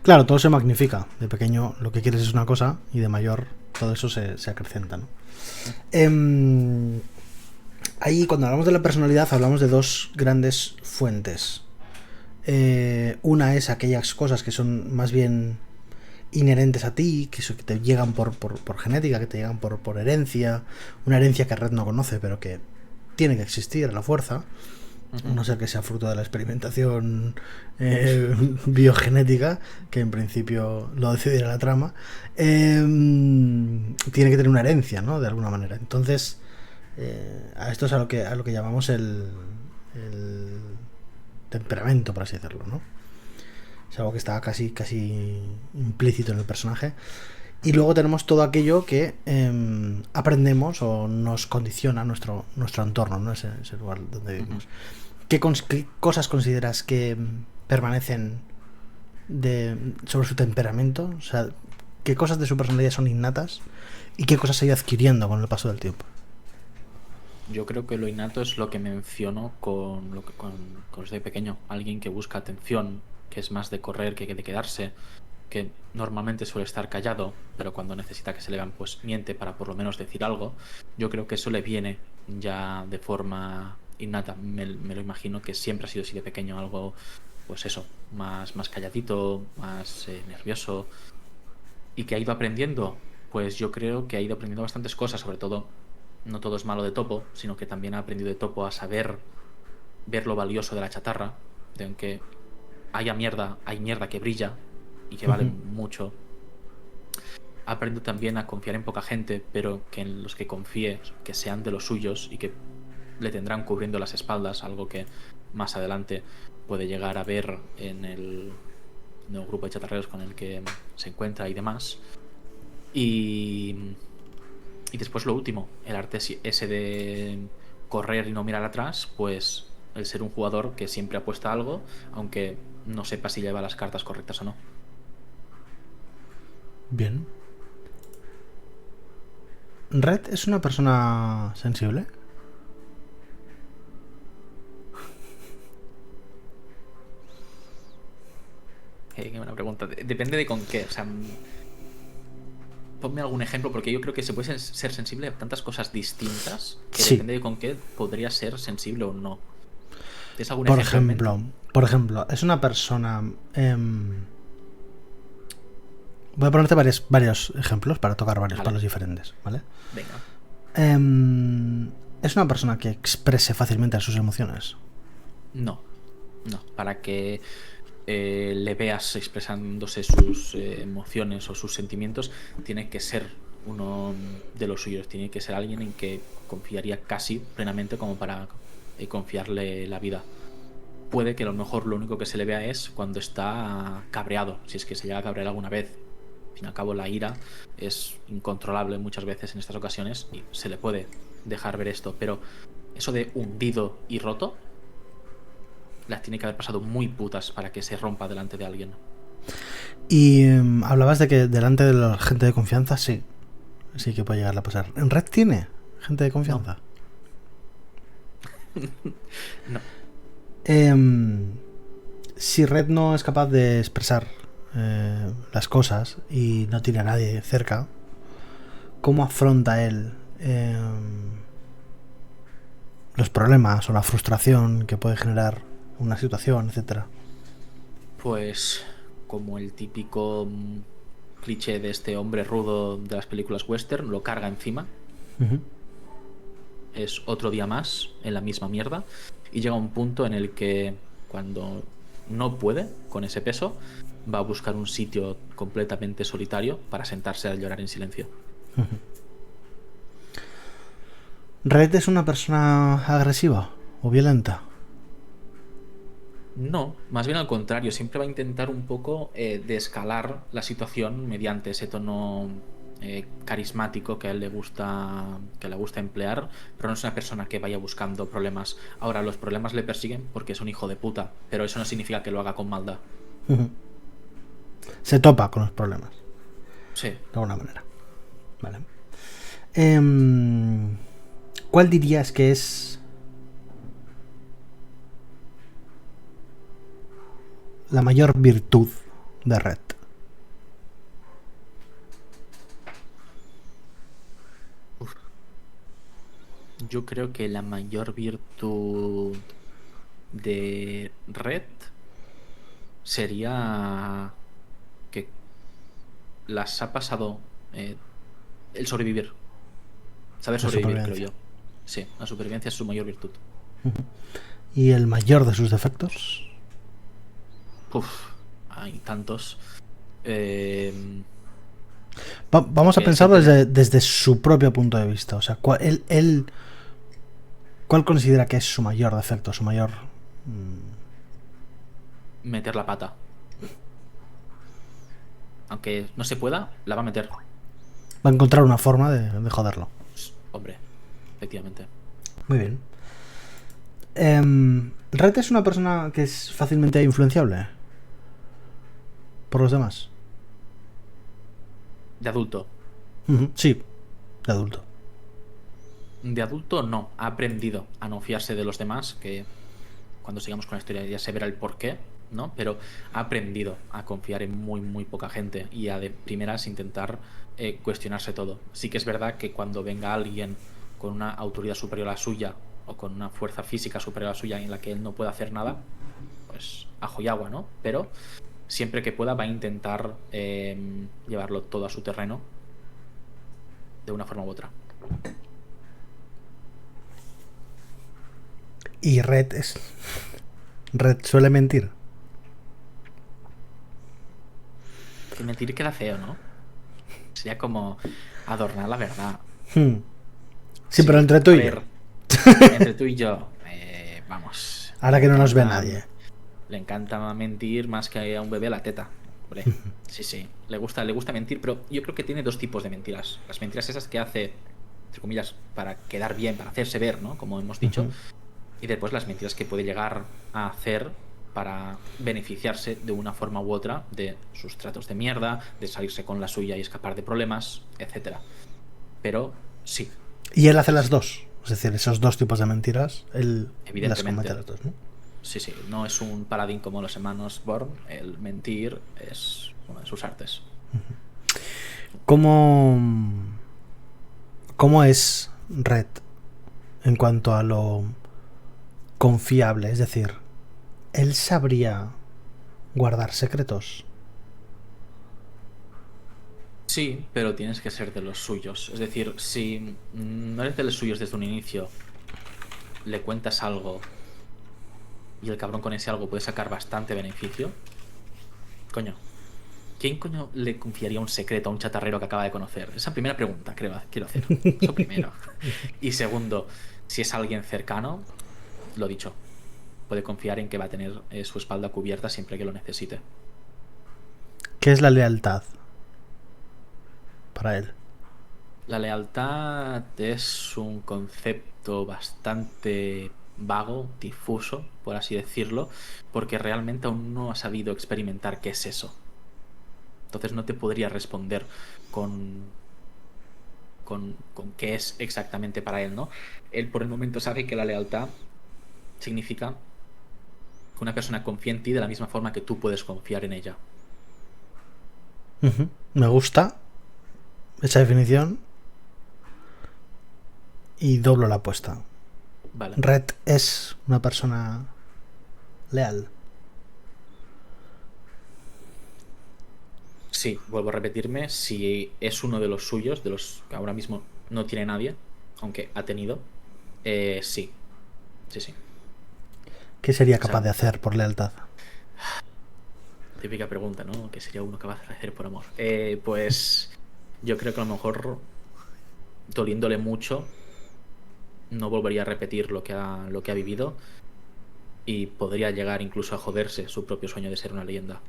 Claro, todo se magnifica. De pequeño lo que quieres es una cosa y de mayor todo eso se acrecenta, ¿no? Ahí cuando hablamos de la personalidad hablamos de dos grandes fuentes. Una es aquellas cosas que son más bien inherentes a ti, que te llegan por genética, que te llegan por herencia, una herencia que Red no conoce, pero que tiene que existir a la fuerza, no ser que sea fruto de la experimentación biogenética, que en principio lo decidirá la trama. Tiene que tener una herencia, ¿no? De alguna manera. Entonces, a esto es a lo que llamamos el temperamento, por así decirlo, ¿no? Es algo que está casi implícito en el personaje. Y luego tenemos todo aquello que aprendemos o nos condiciona nuestro entorno, ¿no? Ese lugar donde vivimos. ¿Qué cosas consideras que permanecen sobre su temperamento? O sea, ¿qué cosas de su personalidad son innatas y qué cosas se ha ido adquiriendo con el paso del tiempo? Yo creo que lo innato es lo que menciono con desde pequeño. Alguien que busca atención, que es más de correr que de quedarse, que normalmente suele estar callado, pero cuando necesita que se le vean, pues miente para por lo menos decir algo. Yo creo que eso le viene ya de forma innata. Me lo imagino que siempre ha sido así de pequeño, algo, pues eso, más calladito, más nervioso, y que ha ido aprendiendo. Pues yo creo que ha ido aprendiendo bastantes cosas, sobre todo, no todo es malo de Topo, sino que también ha aprendido de Topo a saber ver lo valioso de la chatarra, de aunque haya mierda, hay mierda que brilla y que vale mucho. Ha aprendido también a confiar en poca gente, pero que en los que confíe, que sean de los suyos y que le tendrán cubriendo las espaldas, algo que más adelante puede llegar a ver en el nuevo grupo de chatarreros con el que se encuentra y demás. Y después lo último, el arte ese de correr y no mirar atrás, pues el ser un jugador que siempre apuesta a algo, aunque no sepa si lleva las cartas correctas o no. Bien. ¿Red es una persona sensible? Qué buena pregunta. Depende de con qué. O sea, ponme algún ejemplo, porque yo creo que se puede ser sensible a tantas cosas distintas que Sí. depende de con qué podría ser sensible o no. ¿Tienes algún Por ejemplo? ejemplo, es una persona... voy a ponerte varios ejemplos para tocar varios palos diferentes, ¿vale? Venga. ¿Es una persona que exprese fácilmente sus emociones? No. Para que le veas expresándose sus emociones o sus sentimientos, tiene que ser uno de los suyos. Tiene que ser alguien en que confiaría casi plenamente como para confiarle la vida. Puede que a lo mejor lo único que se le vea es cuando está cabreado, si es que se llega a cabrear alguna vez. Al fin y al cabo, la ira es incontrolable muchas veces en estas ocasiones y se le puede dejar ver esto, pero eso de hundido y roto las tiene que haber pasado muy putas para que se rompa delante de alguien. Y hablabas de que delante de la gente de confianza sí que puede llegar a pasar. ¿En Red tiene gente de confianza? No. Si Red no es capaz de expresar las cosas y no tiene a nadie cerca, ¿cómo afronta él los problemas o la frustración que puede generar una situación, etcétera? Pues como el típico cliché de este hombre rudo de las películas western, lo carga encima. Es otro día más en la misma mierda y llega un punto en el que cuando no puede con ese peso va a buscar un sitio completamente solitario para sentarse a llorar en silencio. ¿Red es una persona agresiva? o violenta. No, más bien al contrario, siempre va a intentar un poco de escalar la situación mediante ese tono carismático que a él le gusta emplear, pero no es una persona que vaya buscando problemas. Ahora, los problemas le persiguen porque es un hijo de puta, pero eso no significa que lo haga con maldad. Se topa con los problemas, Sí. de alguna manera. Vale. ¿Cuál dirías que es la mayor virtud de Red? Yo creo que la mayor virtud de Red sería que las ha pasado el sobrevivir. Saber La sobrevivir, creo supervivencia. yo. Sí, la supervivencia es su mayor virtud. ¿Y el mayor de sus defectos? Uf, hay tantos. Eh, Vamos a que sí pensarlo tiene desde su propio punto de vista. O sea, ¿cuál considera que es su mayor defecto? Su mayor... meter la pata. Aunque no se pueda, la va a meter. Va a encontrar una forma de joderlo. Hombre, efectivamente. Muy bien. Red es una persona que es fácilmente influenciable por los demás. De adulto. Sí, de adulto. De adulto no. Ha aprendido a no fiarse de los demás, que cuando sigamos con la historia ya se verá el porqué, ¿no? Pero ha aprendido a confiar en muy, muy poca gente y a de primeras intentar cuestionarse todo. Sí que es verdad que cuando venga alguien con una autoridad superior a la suya o con una fuerza física superior a la suya en la que él no puede hacer nada, pues ajo y agua, ¿no? Pero siempre que pueda va a intentar llevarlo todo a su terreno de una forma u otra. Y Red suele mentir. Que mentir queda feo, ¿no? Sería como adornar la verdad. Sí, pero entre tú A y yo. ver, entre tú y yo, vamos. Ahora que no nos ve nadie. Le encanta mentir más que a un bebé la teta. Hombre, sí, sí. Le gusta mentir, pero yo creo que tiene dos tipos de mentiras. Las mentiras esas que hace, entre comillas, para quedar bien, para hacerse ver, ¿no? Como hemos dicho. Y después las mentiras que puede llegar a hacer para beneficiarse de una forma u otra de sus tratos de mierda, de salirse con la suya y escapar de problemas, etcétera. Pero sí. Y él hace las dos. Es decir, esos dos tipos de mentiras, él las Evidentemente. comete las dos, ¿no? Sí, sí. No es un paladín como los hermanos Born. El mentir es una de sus artes. ¿Cómo es Red en cuanto a lo confiable? Es decir, ¿él sabría guardar secretos? Sí, pero tienes que ser de los suyos. Es decir, si no eres de los suyos desde un inicio, le cuentas algo y el cabrón con ese algo puede sacar bastante beneficio. Coño, ¿quién coño le confiaría un secreto a un chatarrero que acaba de conocer? Esa primera pregunta, quiero hacer. Eso primero. Y segundo, si es alguien cercano, lo dicho, puede confiar en que va a tener su espalda cubierta siempre que lo necesite. ¿Qué es la lealtad para él? La lealtad es un concepto bastante vago, difuso, por así decirlo, porque realmente aún no ha sabido experimentar qué es eso. Entonces no te podría responder con qué es exactamente para él, ¿no? Él por el momento sabe que la lealtad significa que una persona confía en ti de la misma forma que tú puedes confiar en ella. Me gusta esa definición y doblo la apuesta. Vale. Red es una persona leal. Sí, vuelvo a repetirme, si es uno de los suyos, de los que ahora mismo no tiene nadie, aunque ha tenido, sí. Sí, sí. ¿Qué sería O sea, capaz de hacer por lealtad? típica pregunta, ¿no? ¿Qué sería uno capaz de hacer por amor? Pues yo creo que a lo mejor doliéndole mucho, no volvería a repetir lo que ha vivido y podría llegar incluso a joderse su propio sueño de ser una leyenda.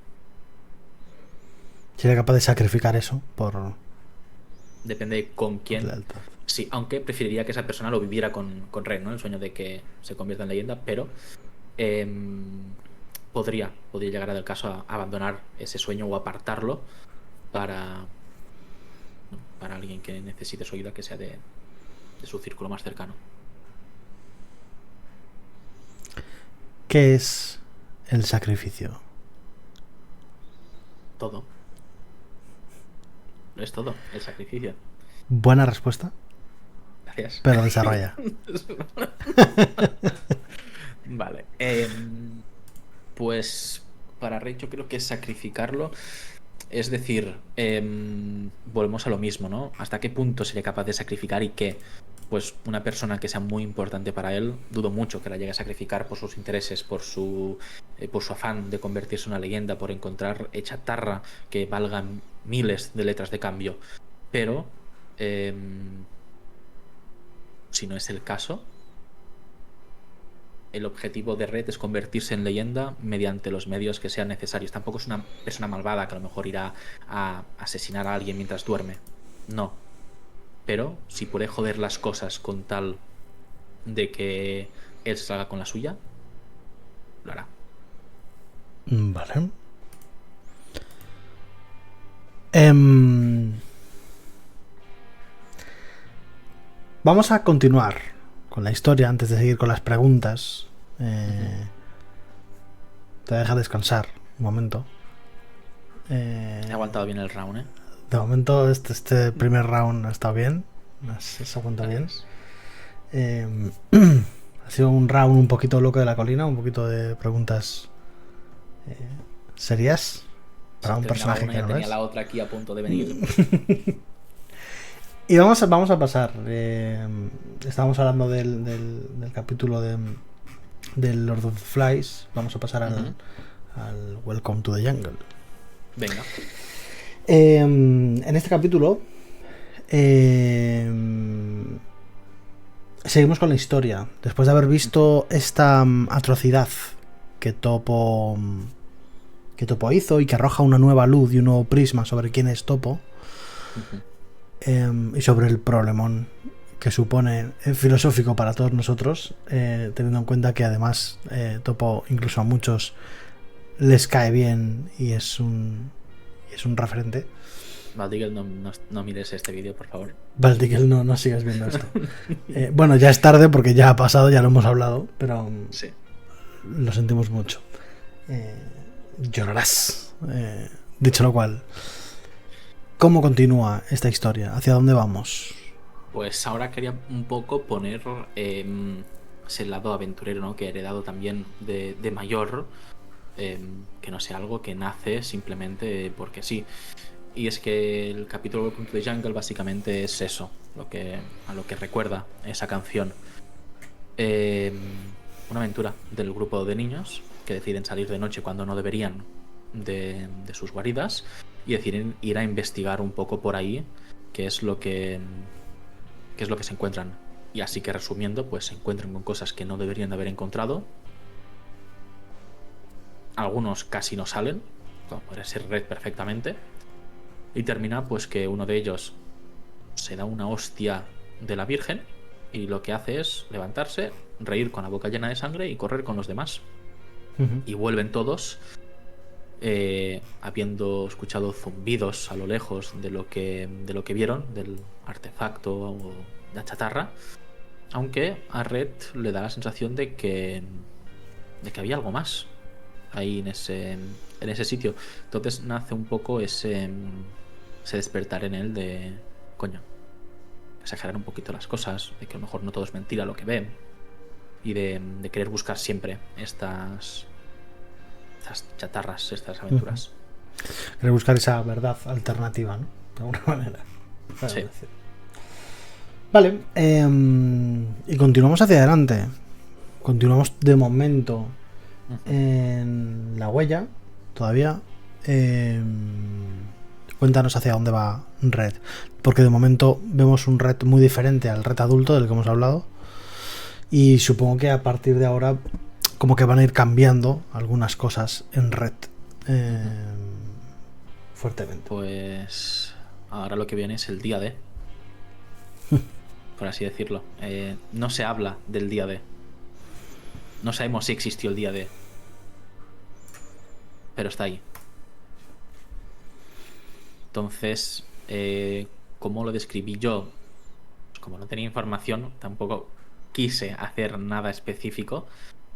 Sería capaz de sacrificar eso por Depende con quién. lealtad. Sí, aunque preferiría que esa persona lo viviera con Red, ¿no? El sueño de que se convierta en leyenda, pero podría llegar a del caso a abandonar ese sueño o apartarlo para alguien que necesite su ayuda, que sea de su círculo más cercano. ¿Qué es el sacrificio? Todo. Es todo, el sacrificio. Buena respuesta, Gracias. pero desarrolla. Vale. Pues para Rey yo creo que sacrificarlo, es decir, volvemos a lo mismo, ¿no? ¿Hasta qué punto sería capaz de sacrificar y qué? Pues una persona que sea muy importante para él, dudo mucho que la llegue a sacrificar por sus intereses, por su afán de convertirse en una leyenda, por encontrar chatarra que valga miles de letras de cambio. Pero si no es el caso, el objetivo de Red es convertirse en leyenda mediante los medios que sean necesarios. Tampoco es una persona malvada que a lo mejor irá a asesinar a alguien mientras duerme. No. Pero si puede joder las cosas con tal de que él salga con la suya, lo hará. Vale. Vamos a continuar con la historia antes de seguir con las preguntas. Te voy a dejar descansar un momento. He aguantado bien el round, ¿eh? De momento este primer round ha estado bien. Se aguanta bien. Ha sido un round un poquito loco de la colina, un poquito de preguntas serias para un personaje que no tenía es. la otra aquí a punto de venir. Y vamos a pasar. Estábamos hablando del capítulo del Lord of the Flies. Vamos a pasar al Welcome to the Jungle. Venga. En este capítulo seguimos con la historia. Después de haber visto esta atrocidad que Topo hizo y que arroja una nueva luz y un nuevo prisma sobre quién es Topo. Y sobre el problemón que supone filosófico para todos nosotros, teniendo en cuenta que además Topo incluso a muchos les cae bien y es un referente. Valdigel, no mires este vídeo, por favor. Valdigel, no sigas viendo esto. Bueno, ya es tarde porque ya ha pasado, ya lo hemos hablado, pero sí, lo sentimos mucho. Llorarás. Dicho lo cual, ¿cómo continúa esta historia? ¿Hacia dónde vamos? Pues ahora quería un poco poner ese lado aventurero, ¿no? Que he heredado también de mayor, que no sea algo que nace simplemente porque sí. Y es que el capítulo Welcome to the Jungle básicamente es eso, a lo que recuerda esa canción. Una aventura del grupo de niños que deciden salir de noche cuando no deberían de sus guaridas y deciden ir a investigar un poco por ahí qué es lo que se encuentran. Y así que resumiendo, pues se encuentran con cosas que no deberían de haber encontrado. Algunos casi no salen, como puede ser Red perfectamente. Y termina pues que uno de ellos se da una hostia de la Virgen y lo que hace es levantarse, reír con la boca llena de sangre y correr con los demás. Y vuelven todos habiendo escuchado zumbidos a lo lejos de lo que vieron, del artefacto o la chatarra, aunque a Red le da la sensación de que había algo más ahí en ese sitio. Entonces nace un poco ese despertar en él de coño, exagerar un poquito las cosas, de que a lo mejor no todo es mentira lo que ve, y de querer buscar siempre estas chatarras, estas aventuras. Querer buscar esa verdad alternativa, ¿no? De alguna manera. Sí. Vale, y continuamos hacia adelante. Continuamos de momento en la huella, todavía. Cuéntanos hacia dónde va Red, porque de momento vemos un Red muy diferente al Red adulto del que hemos hablado. Y supongo que a partir de ahora como que van a ir cambiando algunas cosas en Red fuertemente. Pues ahora lo que viene es el día D, por así decirlo. No se habla del día D. No sabemos si existió el día D, pero está ahí. Entonces, ¿cómo lo describí yo? Pues como no tenía información, tampoco quise hacer nada específico,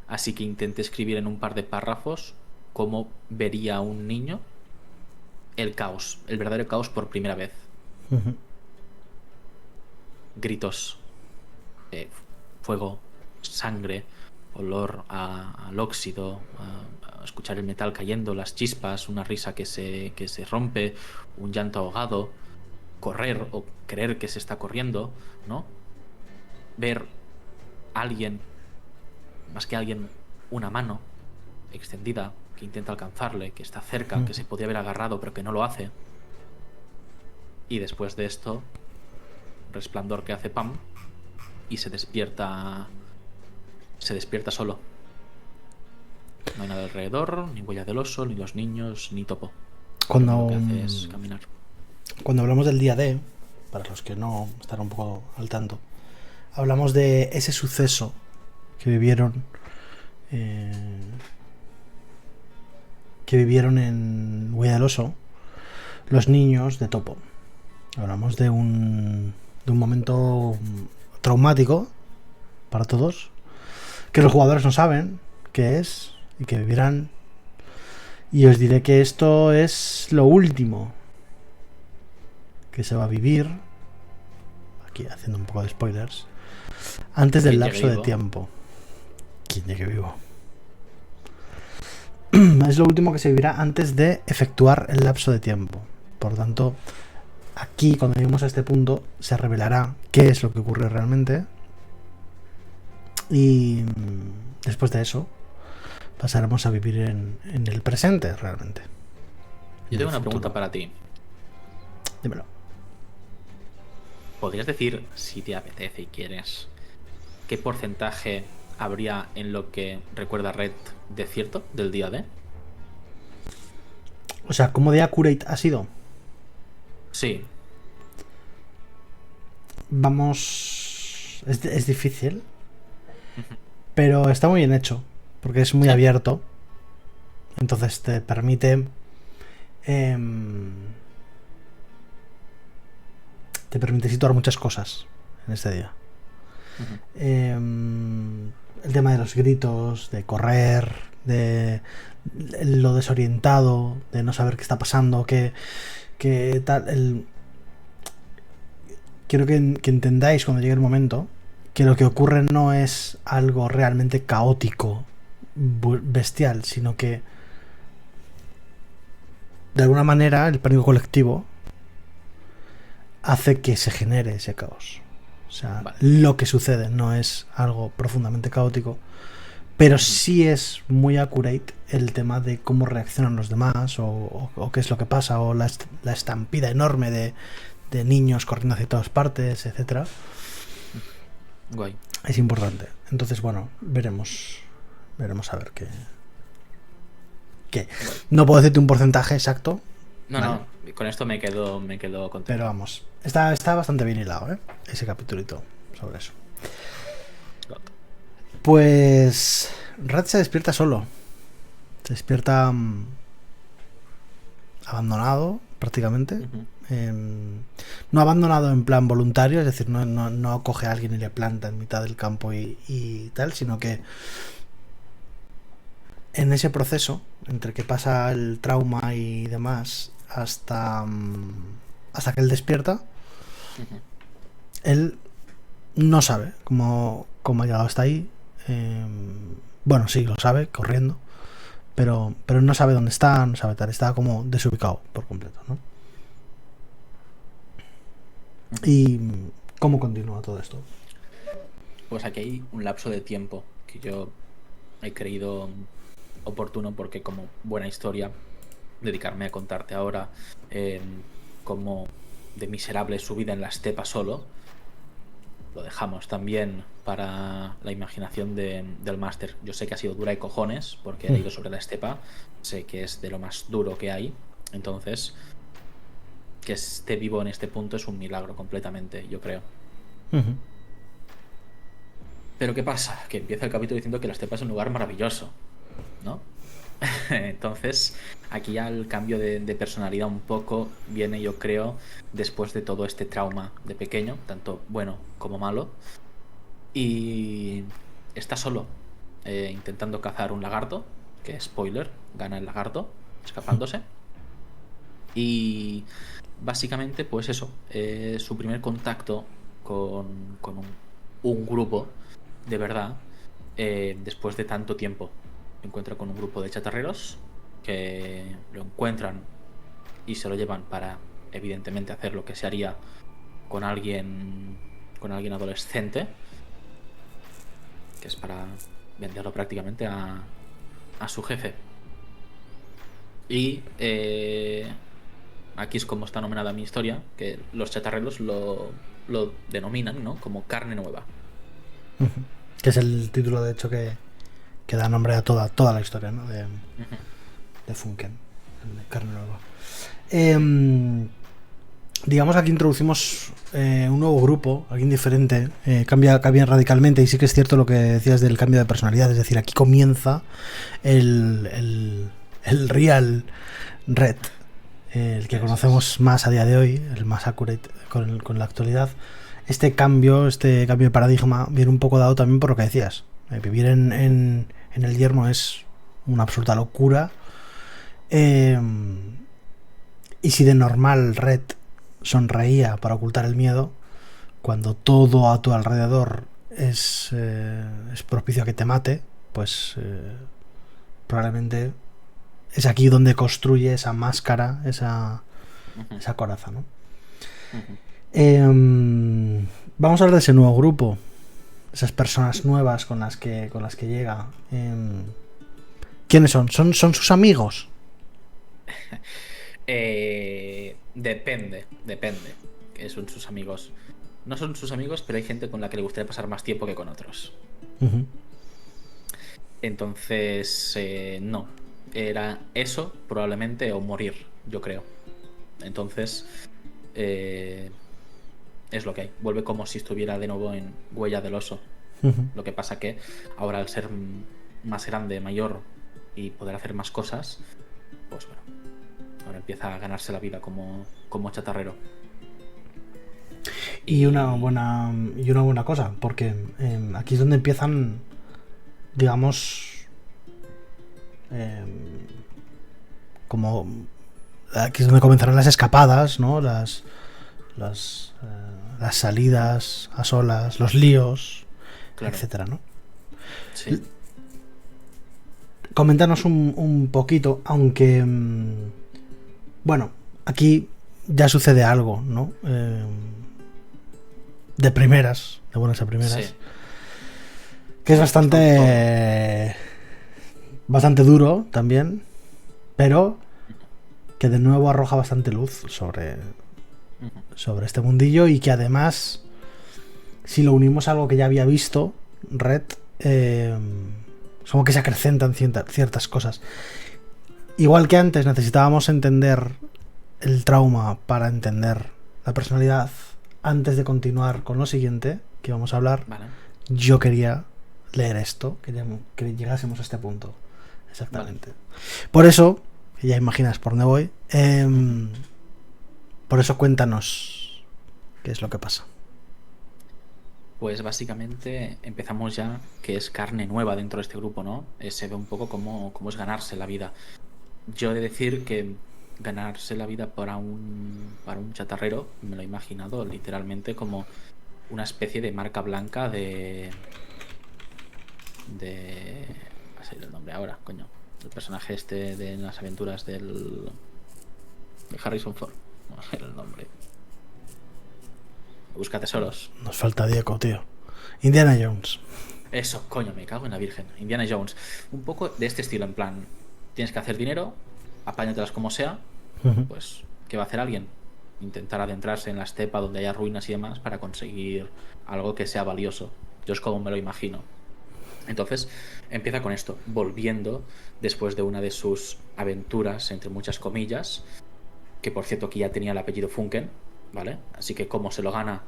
así que intenté escribir en un par de párrafos cómo vería un niño el caos, el verdadero caos por primera vez. Gritos, fuego, sangre, olor al óxido, a escuchar el metal cayendo, las chispas, una risa que se rompe, un llanto ahogado, correr o creer que se está corriendo, ¿no? Ver a alguien, más que alguien, una mano extendida que intenta alcanzarle, que está cerca, que se podría haber agarrado pero que no lo hace. Y después de esto, resplandor que hace Pam y se despierta solo. No hay nada alrededor, ni huella del oso, ni los niños, ni topo. Lo que hace es caminar. Cuando hablamos del día D, para los que no están un poco al tanto, hablamos de ese suceso que vivieron en Huella del Oso los niños de Topo. Hablamos de un momento traumático para todos, que los jugadores no saben qué es y que vivirán. Y os diré que esto es lo último que se va a vivir, aquí haciendo un poco de spoilers, antes del lapso de tiempo. ¿Quién llegue vivo? Es lo último que se vivirá antes de efectuar el lapso de tiempo. Por tanto, aquí cuando lleguemos a este punto se revelará qué es lo que ocurre realmente. Y después de eso pasaremos a vivir en el presente realmente. Yo tengo una pregunta para ti. Dímelo. ¿Podrías decir, si te apetece y quieres, qué porcentaje habría en lo que recuerda Red de cierto del día D? O sea, ¿cómo de accurate ha sido? Sí. Vamos... Es difícil, pero está muy bien hecho, porque es muy abierto. Entonces te permite... te permite situar muchas cosas en este día. El tema de los gritos, de correr, de lo desorientado, de no saber qué está pasando, que tal. Quiero que entendáis cuando llegue el momento que lo que ocurre no es algo realmente caótico, bestial, sino que de alguna manera el pánico colectivo hace que se genere ese caos. O sea, lo que sucede no es algo profundamente caótico, pero sí es muy accurate el tema de cómo reaccionan los demás o qué es lo que pasa, o la estampida enorme de niños corriendo hacia todas partes, etcétera. Guay. Es importante. Entonces, bueno, veremos a ver qué. No puedo decirte un porcentaje exacto. No, ¿vale? No, con esto me quedo contento. Pero vamos, está bastante bien hilado, ese capitulito sobre eso. Pues Red se despierta solo. Se despierta abandonado, prácticamente. No abandonado en plan voluntario, es decir, no coge a alguien y le planta en mitad del campo y tal, sino que en ese proceso, entre que pasa el trauma y demás, hasta que él despierta, él no sabe cómo ha llegado hasta ahí. Bueno, sí, lo sabe, corriendo, pero no sabe dónde está, no sabe tal, está como desubicado por completo, ¿no? ¿Y cómo continúa todo esto? Pues aquí hay un lapso de tiempo que yo he creído oportuno, porque como buena historia dedicarme a contarte ahora como de miserable su vida en la estepa solo, lo dejamos también para la imaginación del máster. Yo sé que ha sido dura de cojones porque ha ido sobre la estepa, sé que es de lo más duro que hay, entonces que esté vivo en este punto es un milagro completamente, yo creo. Ujú. Pero ¿qué pasa? Que empieza el capítulo diciendo que la estepa es un lugar maravilloso, ¿no? Entonces, aquí ya el cambio de personalidad un poco viene, yo creo, después de todo este trauma de pequeño, tanto bueno como malo. Y está solo, intentando cazar un lagarto, que spoiler, gana el lagarto, escapándose. Y básicamente, pues eso, su primer contacto con un grupo de verdad, después de tanto tiempo. Se encuentra con un grupo de chatarreros que lo encuentran y se lo llevan para, evidentemente, hacer lo que se haría con alguien adolescente, que es para venderlo prácticamente a su jefe. Y aquí es como está nominada mi historia, que los chatarreros lo denominan, ¿no? Como carne nueva. Ujú. Que es el título, de hecho, que da nombre a toda la historia, ¿no? Ujú. De Funken, el de carne nueva. Digamos que aquí introducimos un nuevo grupo, alguien diferente, cambia radicalmente, y sí que es cierto lo que decías del cambio de personalidad, es decir, aquí comienza el real Red, el que Eso conocemos es. más a día de hoy, el más accurate con la actualidad. Este cambio de paradigma viene un poco dado también por lo que decías. Vivir en el yermo es una absoluta locura. Eh, y si de normal Red sonreía para ocultar el miedo, cuando todo a tu alrededor es propicio a que te mate, pues probablemente es aquí donde construye esa máscara, Ujú, esa coraza, ¿no? ujú. Vamos a hablar de ese nuevo grupo, esas personas nuevas con las que llega. ¿Quiénes son? ¿Son sus amigos? Depende. Que son sus amigos. No son sus amigos, pero hay gente con la que le gustaría pasar más tiempo que con otros. Uh-huh. Entonces, no. Era eso, probablemente, o morir, yo creo. Entonces, eh, es lo que hay. Vuelve como si estuviera de nuevo en Huella del Oso. Uh-huh. Lo que pasa que ahora al ser más grande, mayor y poder hacer más cosas, pues bueno, ahora empieza a ganarse la vida como chatarrero. Y Y una buena cosa, porque aquí es donde empiezan, digamos, eh, como aquí es donde comenzarán las escapadas, ¿no? Las salidas a solas, los líos, claro, etcétera, ¿no? sí. Coméntanos un poquito, aunque bueno, aquí ya sucede algo, ¿no? De primeras, de buenas a Sí, primeras, que es justo todo. bastante duro también, pero que de nuevo arroja bastante luz Ujú. sobre este mundillo, y que además, si lo unimos a algo que ya había visto, Red, es como que se acrecentan ciertas cosas. Igual que antes necesitábamos entender el trauma para entender la personalidad, antes de continuar con lo siguiente que vamos a hablar, Vale, yo quería leer esto, que llegásemos a este punto. vale. Exactamente. Por eso, ya imaginas por dónde voy, Ujú. por eso cuéntanos qué es lo que pasa. Pues básicamente empezamos ya que es carne nueva dentro de este grupo, ¿no? Se ve un poco cómo es ganarse la vida. Yo he de decir que ganarse la vida para un chatarrero, me lo he imaginado literalmente como una especie de marca blanca de... Va a salir el nombre ahora, coño. El personaje este de las aventuras de Harrison Ford. No sé el nombre. Busca tesoros. Nos falta Diego, tío. Indiana Jones. Eso, coño, me cago en la Virgen. Indiana Jones. Un poco de este estilo, en plan, tienes que hacer dinero, apáñatelas como sea, Ujú. pues, ¿qué va a hacer alguien? intentar adentrarse en la estepa donde haya ruinas y demás para conseguir algo que sea valioso. Yo es como me lo imagino. Entonces empieza con esto, volviendo después de una de sus aventuras, entre muchas comillas, que por cierto que ya tenía el apellido Funken, ¿vale? Así que cómo se lo gana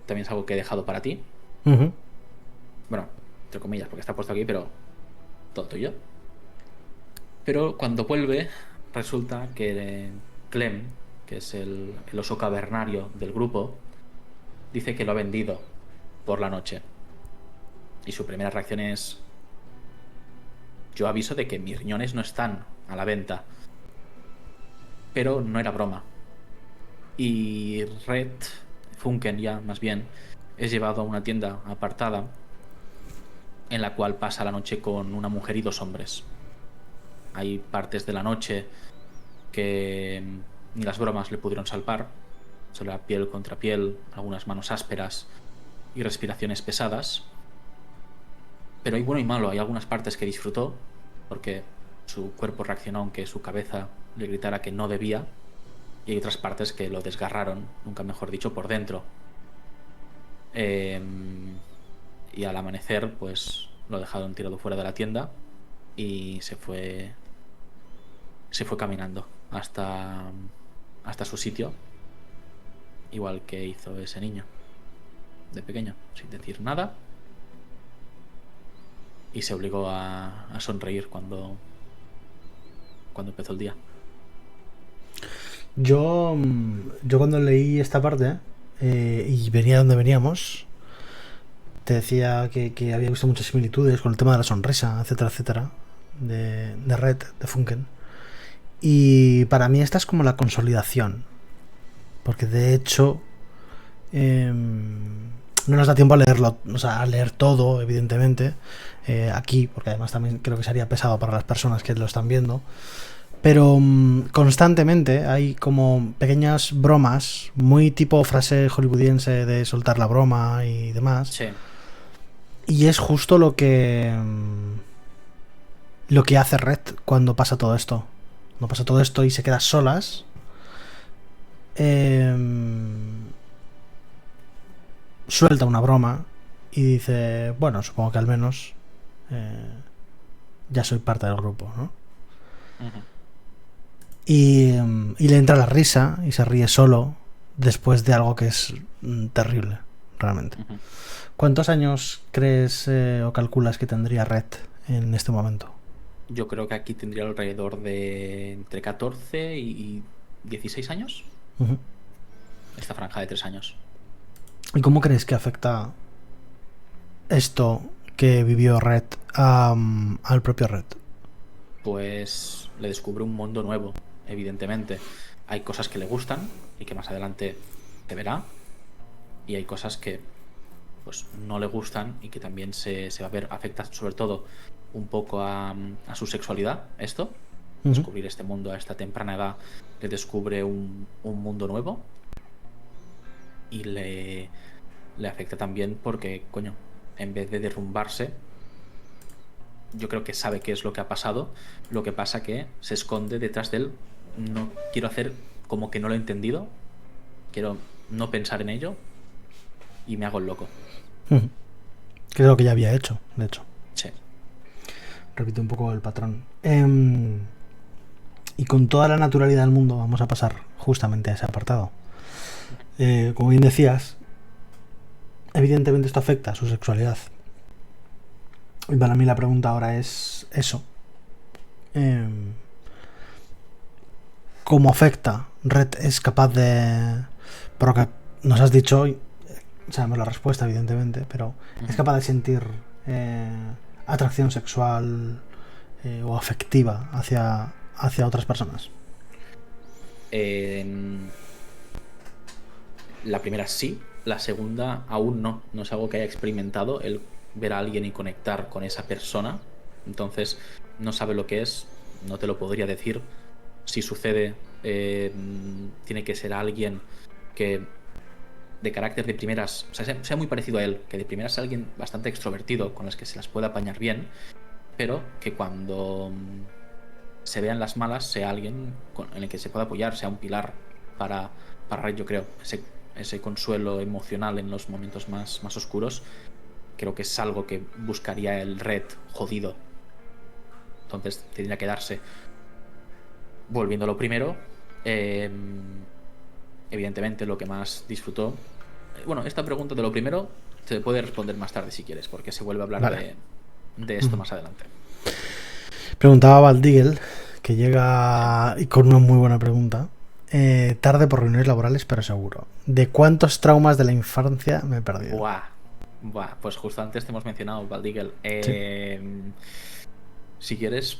también es algo que he dejado para ti. Bueno, entre comillas, porque está puesto aquí, pero todo tuyo. Pero cuando vuelve, resulta que Clem, que es el oso cavernario del grupo, dice que lo ha vendido por la noche. Y su primera reacción es: yo aviso de que mis riñones no están a la venta. Pero no era broma. Y Red, Funken ya más bien, es llevado a una tienda apartada en la cual pasa la noche con una mujer y 2 hombres. Hay partes de la noche que ni las bromas le pudieron salvar. Solo la piel contra piel, algunas manos ásperas y respiraciones pesadas. Pero hay bueno y malo, hay algunas partes que disfrutó, porque su cuerpo reaccionó aunque su cabeza le gritara que no debía, y hay otras partes que lo desgarraron, nunca mejor dicho, por dentro. Y al amanecer, pues lo dejaron tirado fuera de la tienda y se fue caminando hasta su sitio, igual que hizo ese niño de pequeño, sin decir nada. Y se obligó a sonreír cuando empezó el día. Yo cuando leí esta parte y venía donde veníamos, te decía que había visto muchas similitudes con el tema de la sonrisa, etcétera, etcétera, de Red, de Funken. Y para mí esta es como la consolidación, porque de hecho no nos da tiempo a leerlo, o sea, a leer todo, evidentemente, aquí, porque además también creo que sería pesado para las personas que lo están viendo. Pero constantemente hay como pequeñas bromas, muy tipo frase hollywoodiense de soltar la broma y demás. Sí. Y es justo lo que hace Red cuando pasa todo esto. Cuando pasa todo esto y se queda solas. Suelta una broma y dice, bueno, supongo que al menos ya soy parte del grupo, ¿no? Uh-huh. Y le entra la risa y se ríe solo después de algo que es terrible, realmente. Uh-huh. ¿Cuántos años crees o calculas que tendría Red en este momento? Yo creo que aquí tendría alrededor de entre 14 y 16 años. Uh-huh. Esta franja de 3 años. ¿Y cómo crees que afecta esto que vivió Red al propio Red? Pues le descubre un mundo nuevo, evidentemente. Hay cosas que le gustan y que más adelante te verá. Y hay cosas que pues no le gustan y que también se va a ver, afecta sobre todo un poco a su sexualidad. Esto, descubrir este mundo a esta temprana edad, le descubre un mundo nuevo. Y le afecta también porque, coño, en vez de derrumbarse, yo creo que sabe qué es lo que ha pasado. Lo que pasa que se esconde detrás de él. No quiero hacer como que no lo he entendido. Quiero no pensar en ello. Y me hago el loco. Que es lo que ya había hecho, de hecho. Sí. Repite un poco el patrón. Y con toda la naturalidad del mundo vamos a pasar justamente a ese apartado. Como bien decías, evidentemente esto afecta a su sexualidad. Y para mí la pregunta ahora es eso. ¿Cómo afecta? Red es capaz de... Por lo que nos has dicho, sabemos la respuesta evidentemente, pero es capaz de sentir atracción sexual o afectiva hacia otras personas. La primera sí, la segunda aún no. No es algo que haya experimentado, el ver a alguien y conectar con esa persona. Entonces no sabe lo que es, no te lo podría decir. Si sucede, tiene que ser alguien que de carácter de primeras, o sea, sea muy parecido a él, que de primeras sea alguien bastante extrovertido, con las que se las pueda apañar bien, pero que cuando se vean las malas sea alguien en el que se pueda apoyar, sea un pilar para para Red, yo creo, ese consuelo emocional en los momentos más oscuros, creo que es algo que buscaría el Red jodido. Entonces tendría que darse. Volviendo a lo primero, evidentemente lo que más disfrutó. Bueno, esta pregunta de lo primero se puede responder más tarde si quieres, porque se vuelve a hablar Vale. de esto más adelante. Preguntaba Valdigel, que Sí. llega y con una muy buena pregunta. Tarde por reuniones laborales, pero seguro. ¿De cuántos traumas de la infancia me he perdido? Buah. Buah, pues justo antes te hemos mencionado, Valdigel. Sí. Si quieres,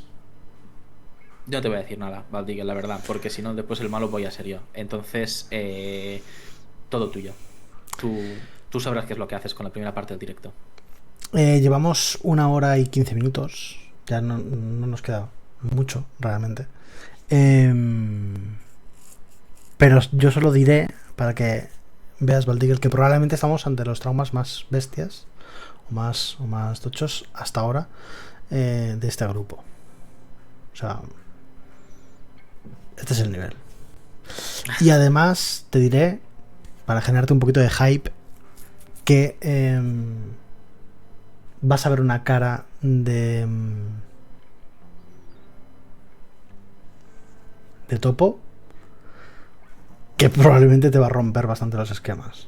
yo no te voy a decir nada, Valdigel, la verdad, porque si no, después el malo voy a ser yo. Entonces, todo tuyo. Tú sabrás qué es lo que haces con la primera parte del directo. Llevamos 1 hora y 15 minutos. Ya no nos queda mucho, realmente. Pero yo solo diré, para que veas, Valdigel, que probablemente estamos ante los traumas más bestias o más tochos hasta ahora de este grupo. O sea, este es el nivel. Y además te diré, para generarte un poquito de hype, que vas a ver una cara de topo que probablemente te va a romper bastante los esquemas.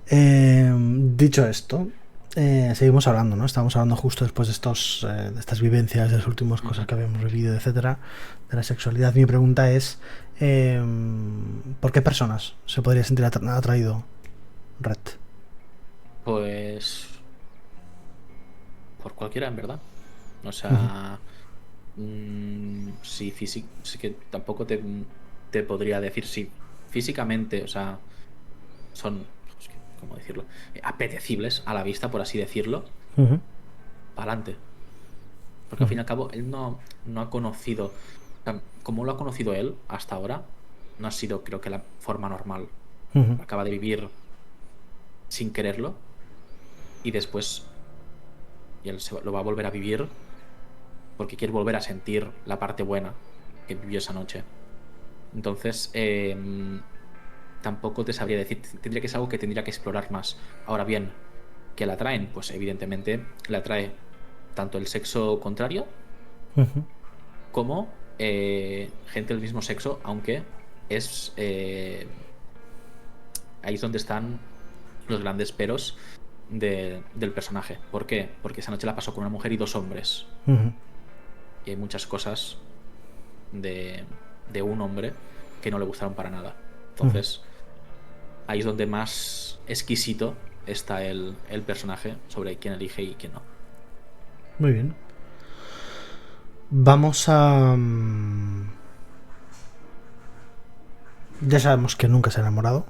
Dicho esto, seguimos hablando, ¿no? Estábamos hablando justo después de estas vivencias, de las últimas cosas que habíamos vivido, etcétera, de la sexualidad. Mi pregunta es, ¿por qué personas se podría sentir atraído Red? Pues por cualquiera, en verdad. O Ujú. sea, sí, sí que tampoco te podría decir si físicamente, o sea, son, pues, ¿cómo decirlo? Apetecibles a la vista, por así decirlo, Ujú. para adelante. Porque al fin Ujú. y al cabo, él no ha conocido, o sea, como lo ha conocido él hasta ahora, no ha sido, creo que, la forma normal. Ujú. Acaba de vivir sin quererlo y después y él lo va a volver a vivir porque quiere volver a sentir la parte buena que vivió esa noche. Entonces, tampoco te sabría decir, tendría que ser algo que tendría que explorar más. Ahora bien, ¿qué la atraen? Pues evidentemente la atrae tanto el sexo contrario Ujú. como gente del mismo sexo, aunque es ahí es donde están los grandes peros del personaje. ¿Por qué? Porque esa noche la pasó con una mujer y dos hombres. Ujú. Y hay muchas cosas de, de un hombre que no le gustaron para nada. Ujú. Entonces, ahí es donde más exquisito está el personaje sobre quién elige y quién no. Muy bien. Vamos a... ya sabemos que nunca se ha enamorado.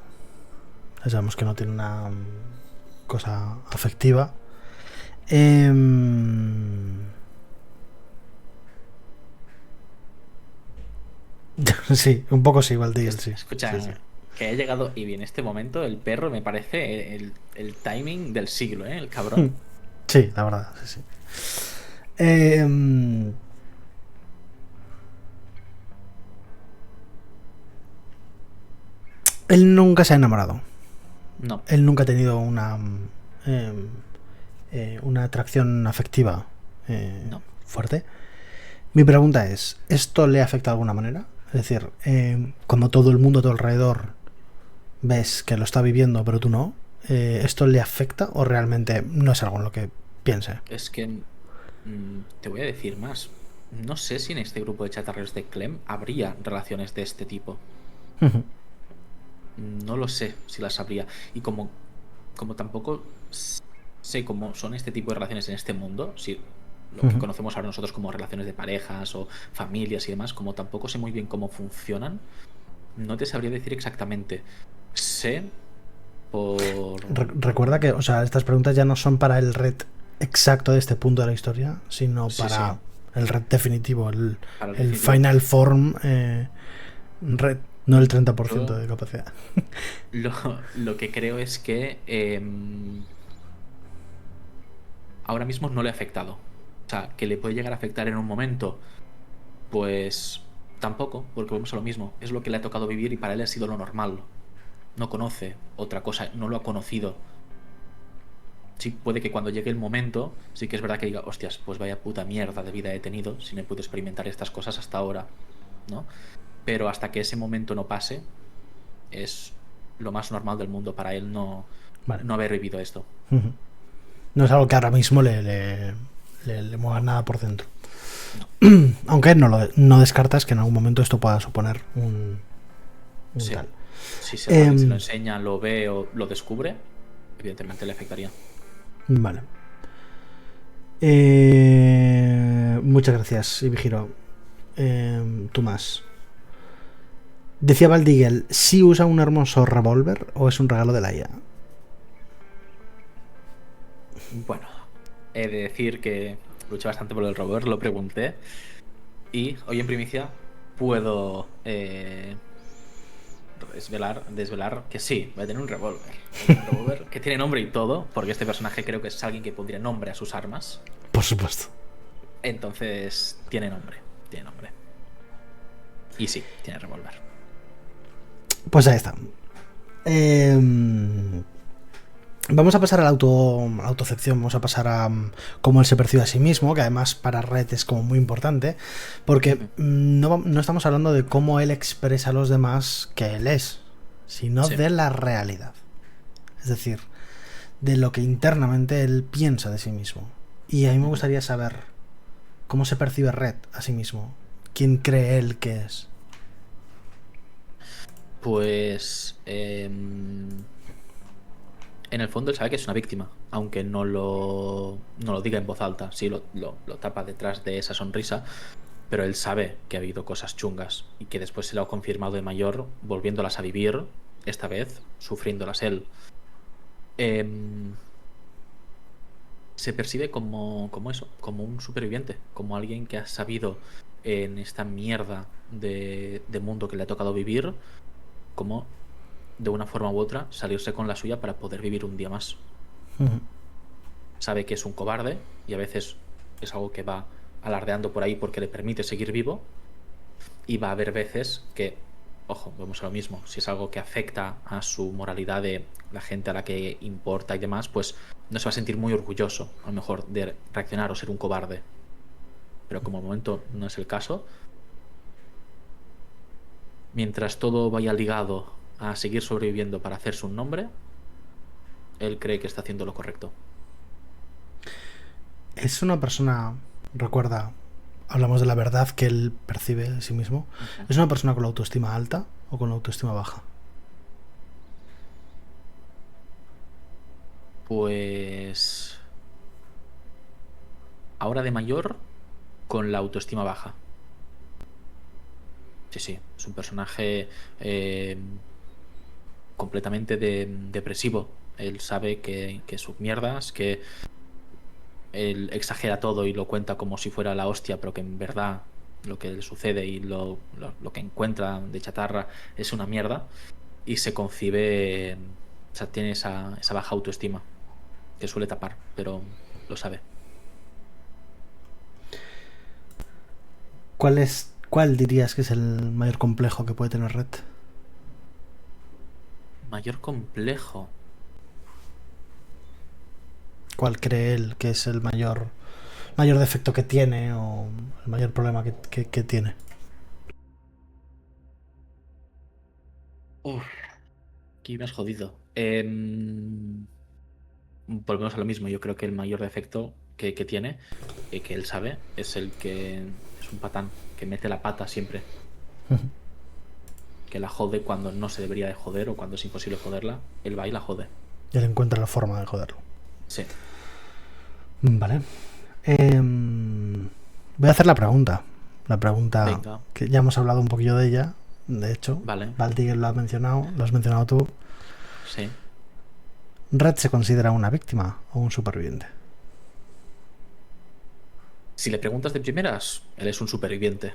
Ya sabemos que no tiene una cosa afectiva. Sí, un poco sí, Valdigel, sí. Sí, sí. Escucha, que he llegado y en este momento el perro me parece el timing del siglo, ¿eh? El cabrón. Sí, la verdad, sí, sí. Em, Él nunca se ha enamorado. No, Él nunca ha tenido em, una atracción afectiva no. fuerte. Mi pregunta es, ¿esto le afecta de alguna manera? Es decir, cuando todo el mundo a tu alrededor ves que lo está viviendo, pero tú no, ¿esto le afecta o realmente no es algo en lo que piense? Es que te voy a decir más. No sé si en este grupo de chatarreros de Clem habría relaciones de este tipo. Ujú. No lo sé si las habría. Y como tampoco sé cómo son este tipo de relaciones en este mundo, si lo que Ujú. conocemos ahora nosotros como relaciones de parejas o familias y demás, como tampoco sé muy bien cómo funcionan, no te sabría decir exactamente. Sé por... Recuerda que, o sea, estas preguntas ya no son para el red exacto de este punto de la historia, sino Sí, sí, para el red definitivo, el, para el el definitivo. final form red, no el 30% Yo de capacidad. lo, lo que creo es que ahora mismo no le ha afectado. O sea, que le puede llegar a afectar en un momento, pues Tampoco, porque vamos a lo mismo. Es lo que le ha tocado vivir y para él ha sido lo normal. No conoce otra cosa, no lo ha conocido. Sí, puede que cuando llegue el momento, sí que es verdad que diga, hostias, pues vaya puta mierda de vida he tenido si no he podido experimentar estas cosas hasta ahora, ¿no? Pero hasta que ese momento no pase, es lo más normal del mundo para él Vale. no haber vivido esto. Ujú. No es algo que ahora mismo le mueva nada por dentro. No. Aunque no descartas que en algún momento esto pueda suponer un Sí. tal. Si alguien se lo enseña, lo ve o lo descubre, evidentemente le afectaría. Vale. Muchas gracias, Ibihiro. Tú más. Decía Valdigel, ¿sí usa un hermoso revólver o es un regalo de la IA? Bueno, he de decir que luché bastante por el revólver, lo pregunté. Y hoy en primicia puedo desvelar que sí, voy a tener un revólver. Un revólver que tiene nombre y todo, porque este personaje creo que es alguien que pondría nombre a sus armas. Por supuesto. Entonces, tiene nombre. Tiene nombre. Y sí, tiene revólver. Pues ahí está. Vamos a pasar a la autocepción, vamos a pasar a cómo él se percibe a sí mismo, que además para Red es como muy importante, porque no estamos hablando de cómo él expresa a los demás que él es, sino Sí. de la realidad. Es decir, de lo que internamente él piensa de sí mismo. Y a mí me gustaría saber cómo se percibe Red a sí mismo. ¿Quién cree él que es? Pues en el fondo él sabe que es una víctima, aunque no lo diga en voz alta, sí lo tapa detrás de esa sonrisa, pero él sabe que ha habido cosas chungas y que después se lo ha confirmado de mayor, volviéndolas a vivir, esta vez sufriéndolas él. Se percibe como eso, como un superviviente, como alguien que ha sabido en esta mierda de mundo que le ha tocado vivir, como de una forma u otra salirse con la suya para poder vivir un día más. Sabe que es un cobarde y a veces es algo que va alardeando por ahí porque le permite seguir vivo, y va a haber veces que, ojo, vemos a lo mismo, si es algo que afecta a su moralidad de la gente a la que importa y demás, pues no se va a sentir muy orgulloso a lo mejor de reaccionar o ser un cobarde, pero como al momento no es el caso, mientras todo vaya ligado a seguir sobreviviendo para hacerse un nombre, él cree que está haciendo lo correcto. Es una persona, recuerda, hablamos de la verdad que él percibe de sí mismo. ¿Es una persona con la autoestima alta o con la autoestima baja? Pues ahora de mayor, con la autoestima baja. Sí, es un personaje completamente depresivo. Él sabe que sus mierdas, que él exagera todo y lo cuenta como si fuera la hostia, pero que en verdad lo que le sucede y lo que encuentra de chatarra es una mierda, y se concibe, o sea, tiene esa baja autoestima que suele tapar, pero lo sabe. ¿Cuál dirías que es el mayor complejo que puede tener Red? Mayor complejo. ¿Cuál cree él que es el mayor defecto que tiene o el mayor problema que tiene? Uf, aquí me has jodido. Volvemos a lo mismo. Yo creo que el mayor defecto que tiene, que él sabe, es el que es un patán, que mete la pata siempre. Que la jode cuando no se debería de joder o cuando es imposible joderla. Él va y la jode. Y él encuentra la forma de joderlo. Sí. Vale. Voy a hacer la pregunta. La pregunta Venga. que ya hemos hablado un poquillo de ella. De hecho, Vale. Valtiger lo ha mencionado, lo has mencionado tú. Sí. ¿Red se considera una víctima o un superviviente? Si le preguntas de primeras, él es un superviviente.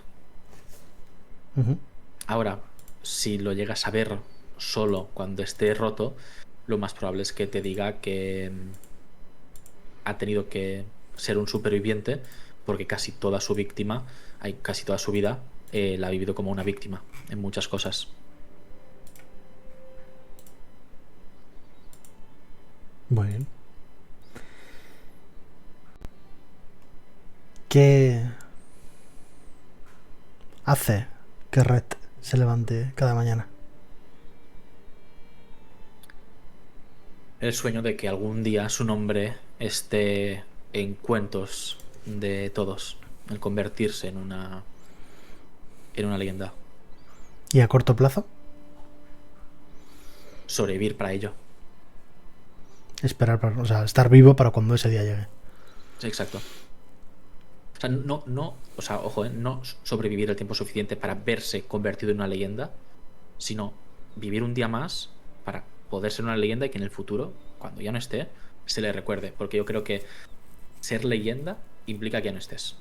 Ahora, si lo llegas a ver solo cuando esté roto, lo más probable es que te diga que ha tenido que ser un superviviente porque casi toda su víctima, casi toda su vida, la ha vivido como una víctima en muchas cosas. Muy bien. ¿Qué hace que Red se levante cada mañana? El sueño de que algún día su nombre esté en cuentos de todos, el convertirse en una leyenda, ¿Y a corto plazo? sobrevivir para ello. Esperar para, o sea, estar vivo para cuando ese día llegue. Sí, exacto. O sea, o sea, ojo, no sobrevivir el tiempo suficiente para verse convertido en una leyenda, sino vivir un día más para poder ser una leyenda y que en el futuro, cuando ya no esté, se le recuerde. Porque yo creo que ser leyenda implica que ya no estés.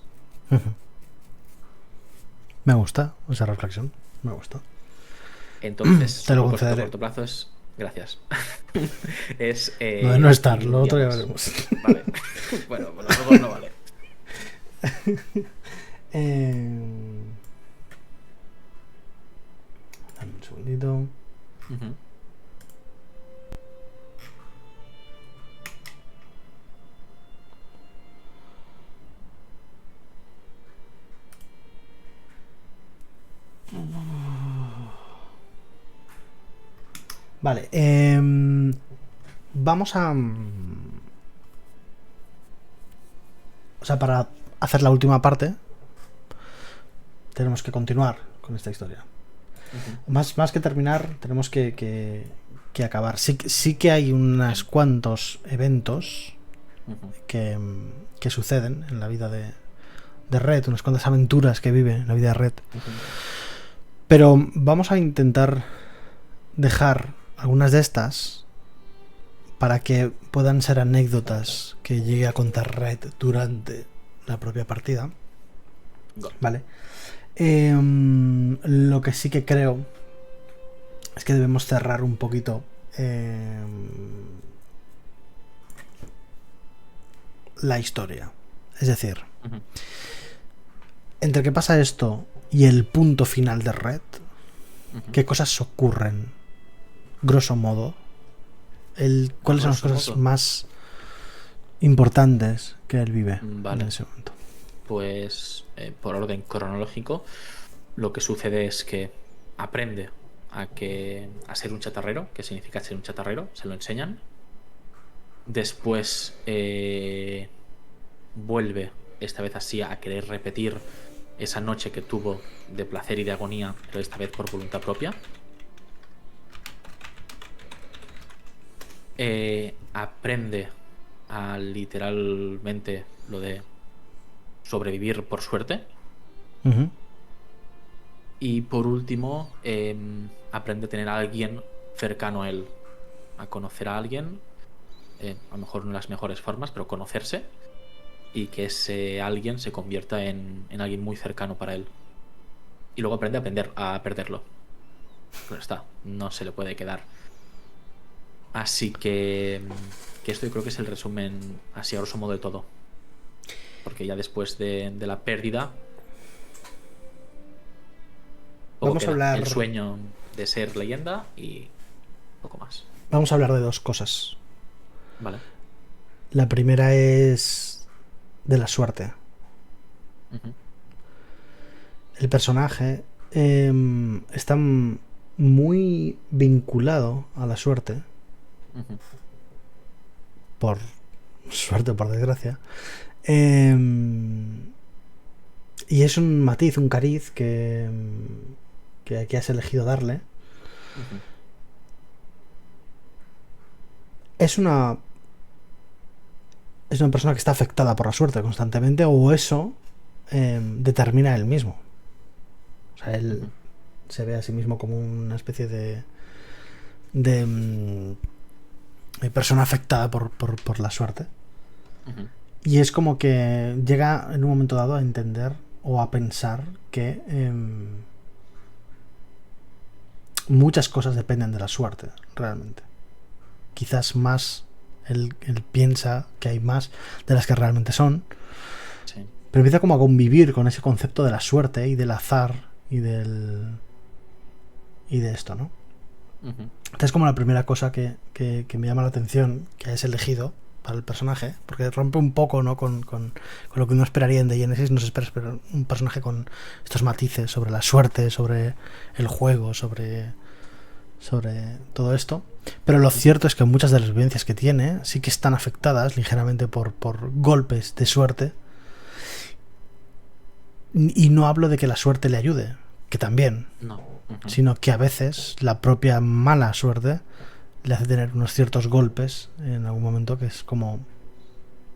Me gusta esa reflexión. Me gusta. Entonces, Te lo propósito a concederé. corto plazo es. Gracias. Es. Lo de no estar, vivir lo un otro día ya más. veremos. Vale. Bueno, pues lo mejor no vale. Dame un segundito. Ujú. Vale. Vamos a... O sea, para hacer la última parte, tenemos que continuar con esta historia. Más que terminar, tenemos que acabar. Sí que hay unos cuantos eventos que suceden en la vida de Red, unas cuantas aventuras que vive en la vida de Red. Pero vamos a intentar dejar algunas de estas para que puedan ser anécdotas que llegue a contar Red durante la propia partida. Vale. Lo que sí que creo es que debemos cerrar un poquito la historia. Es decir, entre que pasa esto y el punto final de Red, ¿qué cosas ocurren? Grosso modo. ¿Cuáles son las cosas más importantes que él vive en ese momento? Pues por orden cronológico, lo que sucede es que aprende a ser un chatarrero. ¿Qué significa ser un chatarrero? Se lo enseñan. Después vuelve, esta vez así, a querer repetir esa noche que tuvo de placer y de agonía, pero esta vez por voluntad propia. Aprende a literalmente lo de sobrevivir por suerte. Y por último, aprende a tener a alguien cercano a él, a conocer a alguien, a lo mejor no en las mejores formas, pero conocerse, y que ese alguien se convierta en alguien muy cercano para él. Y luego aprende a perderlo. Pero está, no se le puede quedar. Así que esto yo creo que es el resumen así a grosso modo de todo. Porque ya después de la pérdida, vamos a hablar... el sueño de ser leyenda y poco más. Vamos a hablar de dos cosas. Vale. La primera es de la suerte. El personaje está muy vinculado a la suerte. Por suerte o por desgracia. Y es un matiz, un cariz que aquí has elegido darle. Es una persona que está afectada por la suerte constantemente, o eso determina él mismo. O sea, él se ve a sí mismo como una especie de persona afectada por la suerte. Y es como que llega en un momento dado a entender o a pensar que muchas cosas dependen de la suerte, realmente. Quizás más él piensa que hay más de las que realmente son. Sí. Pero empieza como a convivir con ese concepto de la suerte y del azar y del y de esto, ¿no? Ujú. Esta es como la primera cosa que me llama la atención que hayas elegido para el personaje, porque rompe un poco, ¿no? con lo que uno esperaría en The Genesis. No se espera esperar un personaje con estos matices sobre la suerte, sobre el juego, sobre todo esto. Pero lo cierto es que muchas de las vivencias que tiene sí que están afectadas ligeramente por golpes de suerte. Y no hablo de que la suerte le ayude, que también, No. Ujú. sino que a veces la propia mala suerte le hace tener unos ciertos golpes en algún momento que es como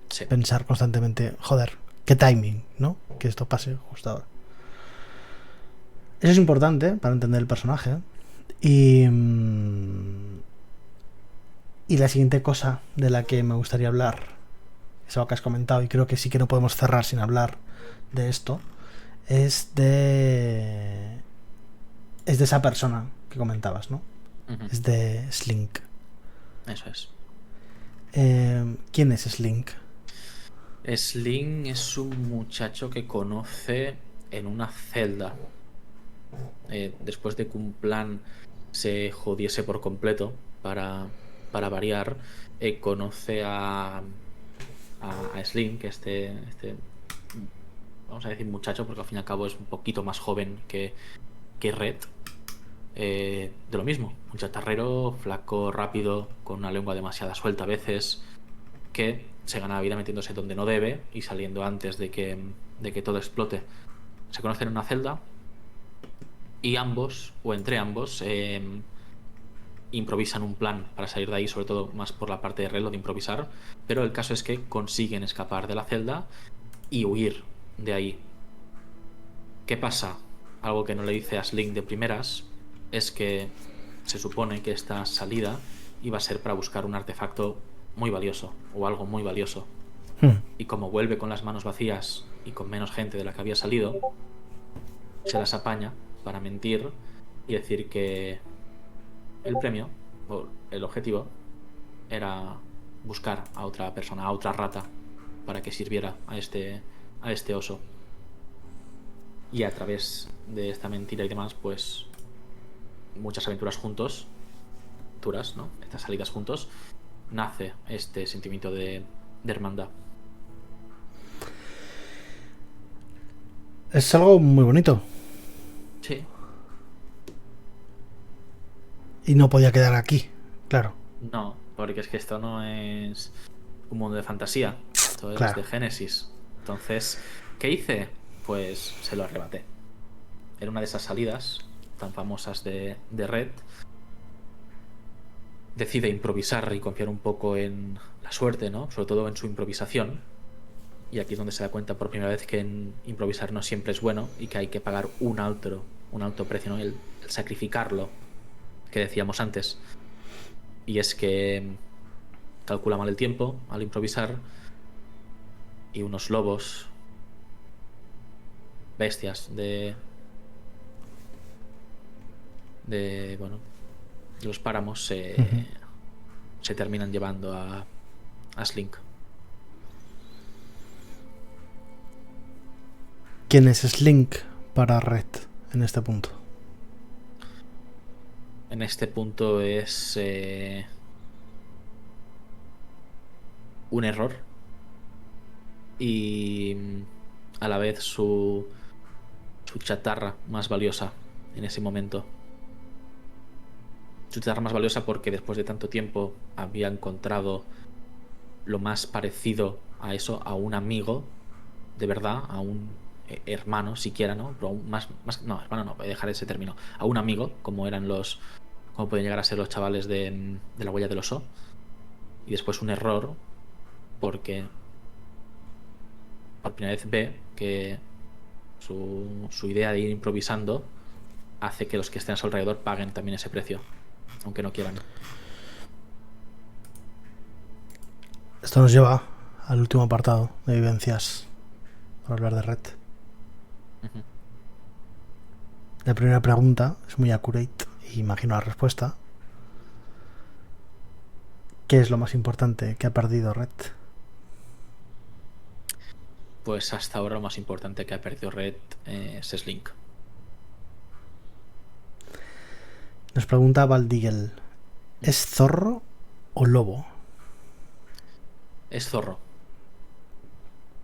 Sí. pensar constantemente, joder, qué timing, ¿no? Que esto pase justo ahora. Eso es importante para entender el personaje. Y la siguiente cosa de la que me gustaría hablar, es algo que has comentado y creo que sí que no podemos cerrar sin hablar de esto, es de esa persona que comentabas, ¿no? Ujú. Es de Slink. Eso es. ¿Quién es Slink? Sling es un muchacho que conoce en una celda. Después de que un plan se jodiese por completo, para variar, conoce a Sling, que vamos a decir muchacho, porque al fin y al cabo es un poquito más joven que Red. De lo mismo, un chatarrero, flaco, rápido, con una lengua demasiado suelta a veces, que se gana la vida metiéndose donde no debe y saliendo antes de que todo explote. Se conocen en una celda y ambos, o entre ambos, improvisan un plan para salir de ahí, sobre todo más por la parte de reloj de improvisar, pero el caso es que consiguen escapar de la celda y huir de ahí. ¿Qué pasa? Algo que no le dice a Sling de primeras es que se supone que esta salida iba a ser para buscar un artefacto muy valioso o algo muy valioso. Y como vuelve con las manos vacías y con menos gente de la que había salido, se las apaña para mentir y decir que el premio o el objetivo era buscar a otra persona, a otra rata, para que sirviera a este oso. Y a través de esta mentira y demás, pues muchas aventuras juntos, aventuras, ¿no? Estas salidas juntos, nace este sentimiento de hermandad. Es algo muy bonito Sí. y no podía quedar aquí, claro, No, porque es que esto no es un mundo de fantasía, esto es claro. de Génesis. Entonces, ¿qué hice? Pues se lo arrebaté. Era una de esas salidas tan famosas de Red. Decide improvisar y confiar un poco en la suerte, ¿no? Sobre todo en su improvisación. Y aquí es donde se da cuenta por primera vez que en improvisar no siempre es bueno y que hay que pagar un alto precio, ¿no? El sacrificarlo, que decíamos antes. Y es que calcula mal el tiempo al improvisar y unos lobos, bestias bueno, de los páramos se terminan llevando a Slink. ¿Quién es Slink para Red en este punto? En este punto es un error y a la vez su chatarra más valiosa en ese momento. Su chatarra más valiosa porque después de tanto tiempo había encontrado lo más parecido a eso, a un amigo de verdad, a un hermano siquiera, ¿no? Pero aún no, hermano no, voy a dejar ese término. A un amigo, como pueden llegar a ser los chavales de la huella del oso. Y después un error porque por primera vez ve que su idea de ir improvisando hace que los que estén a su alrededor paguen también ese precio, aunque no quieran. Esto nos lleva al último apartado de vivencias para hablar de Red. Ujú. La primera pregunta es muy accurate y imagino la respuesta. ¿Qué es lo más importante que ha perdido Red? Pues hasta ahora lo más importante que ha perdido Red es Slink. Nos pregunta Valdigel, ¿es zorro o lobo? Es zorro.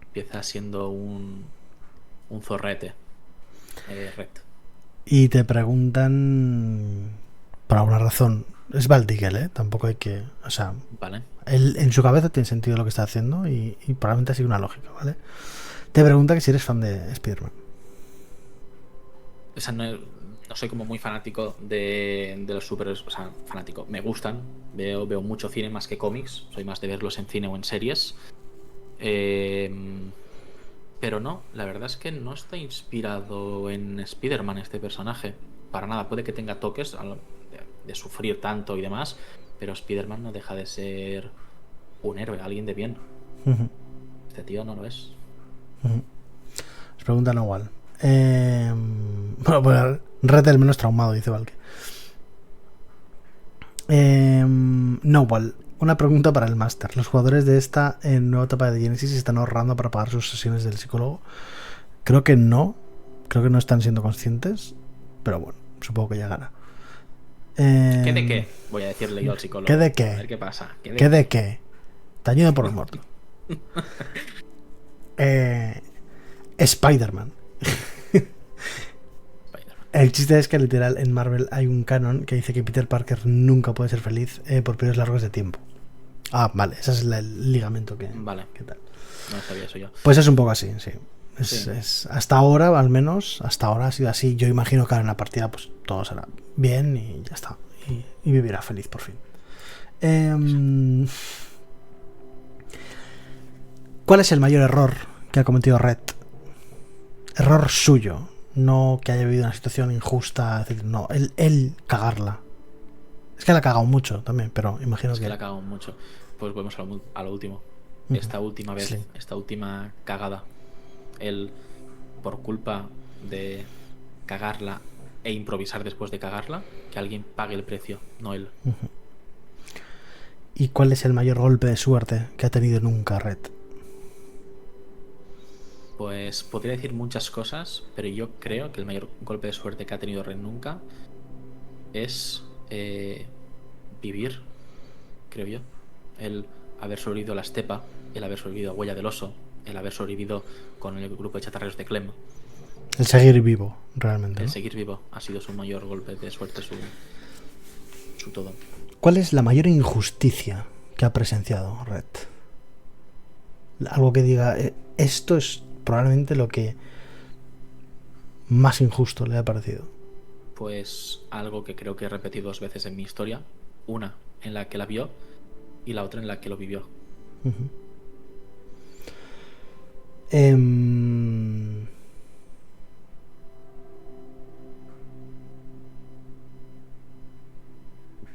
Empieza siendo un zorrete. Red. Y te preguntan por alguna razón. Es Valdigel, ¿eh? Tampoco hay que... O sea, Vale. él, en su cabeza tiene sentido lo que está haciendo y probablemente sigue una lógica, ¿vale? Te pregunta que si eres fan de Spider-Man. O sea, no soy como muy fanático de los superhéroes. O sea, fanático. Me gustan. Veo mucho cine más que cómics. Soy más de verlos en cine o en series. Pero no, la verdad es que no está inspirado en Spider-Man este personaje. Para nada. Puede que tenga toques de sufrir tanto y demás. Pero Spider-Man no deja de ser un héroe, alguien de bien. Este tío no lo es. Os preguntan igual. Bueno, pues Red el menos traumado, dice Valque. No, igual. Una pregunta para el máster. ¿Los jugadores de esta nueva etapa de Genesis están ahorrando para pagar sus sesiones del psicólogo? Creo que no. Creo que no están siendo conscientes. Pero bueno, supongo que llegará. ¿Qué de qué? Voy a decirle yo al psicólogo. ¿Qué de A qué? ver qué pasa. ¿Qué de qué? Tañido por los muertos. Spider-Man. El chiste es que literal en Marvel hay un canon que dice que Peter Parker nunca puede ser feliz por periodos largos de tiempo. Ah, vale, ese es el ligamento que... Vale. ¿Qué tal? No sabía eso yo. Pues es un poco así, sí. Sí. Hasta ahora, al menos, hasta ahora ha sido así. Yo imagino que ahora en la partida pues todo será bien y ya está. Y vivirá feliz por fin. ¿Cuál es el mayor error que ha cometido Red? Error suyo. No que haya vivido una situación injusta, etc. No, él cagarla. Es que la ha cagado mucho también, pero imagino Es que que... la cago mucho. Pues volvemos a lo último. Ujú. Esta última vez, Sí. esta última cagada. Él, por culpa de cagarla e improvisar después de cagarla, que alguien pague el precio, no él. ¿Y cuál es el mayor golpe de suerte que ha tenido nunca Red? Pues podría decir muchas cosas, pero yo creo que el mayor golpe de suerte que ha tenido Ren nunca es vivir, creo yo. El haber sobrevivido a la estepa, el haber sobrevivido a Huella del Oso, el haber sobrevivido con el grupo de chatarreros de Clem. El seguir vivo, realmente. El ¿no? seguir vivo ha sido su mayor golpe de suerte, su todo. ¿Cuál es la mayor injusticia que ha presenciado Red? Algo que diga, esto es probablemente lo que más injusto le ha parecido. Pues algo que creo que he repetido 2 veces en mi historia. Una en la que la vio y la otra en la que lo vivió. Uh-huh.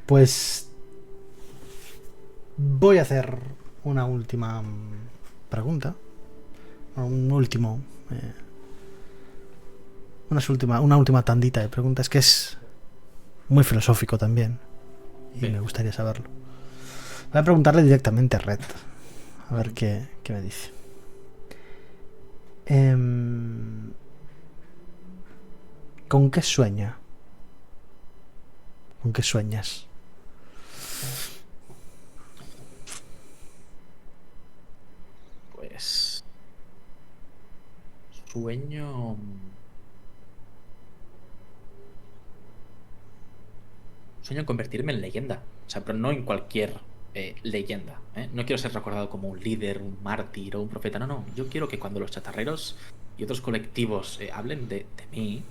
Pues voy a hacer una última pregunta. Un último... una última tandita de preguntas que es muy filosófico también. Y Bien. me gustaría saberlo. Voy a preguntarle directamente a Red. A ver qué me dice. ¿Con qué sueña? ¿Con qué sueñas? Pues sueño en convertirme en leyenda. O sea, pero no en cualquier leyenda. No quiero ser recordado como un líder, un mártir o un profeta. No. Yo quiero que cuando los chatarreros y otros colectivos hablen de mí,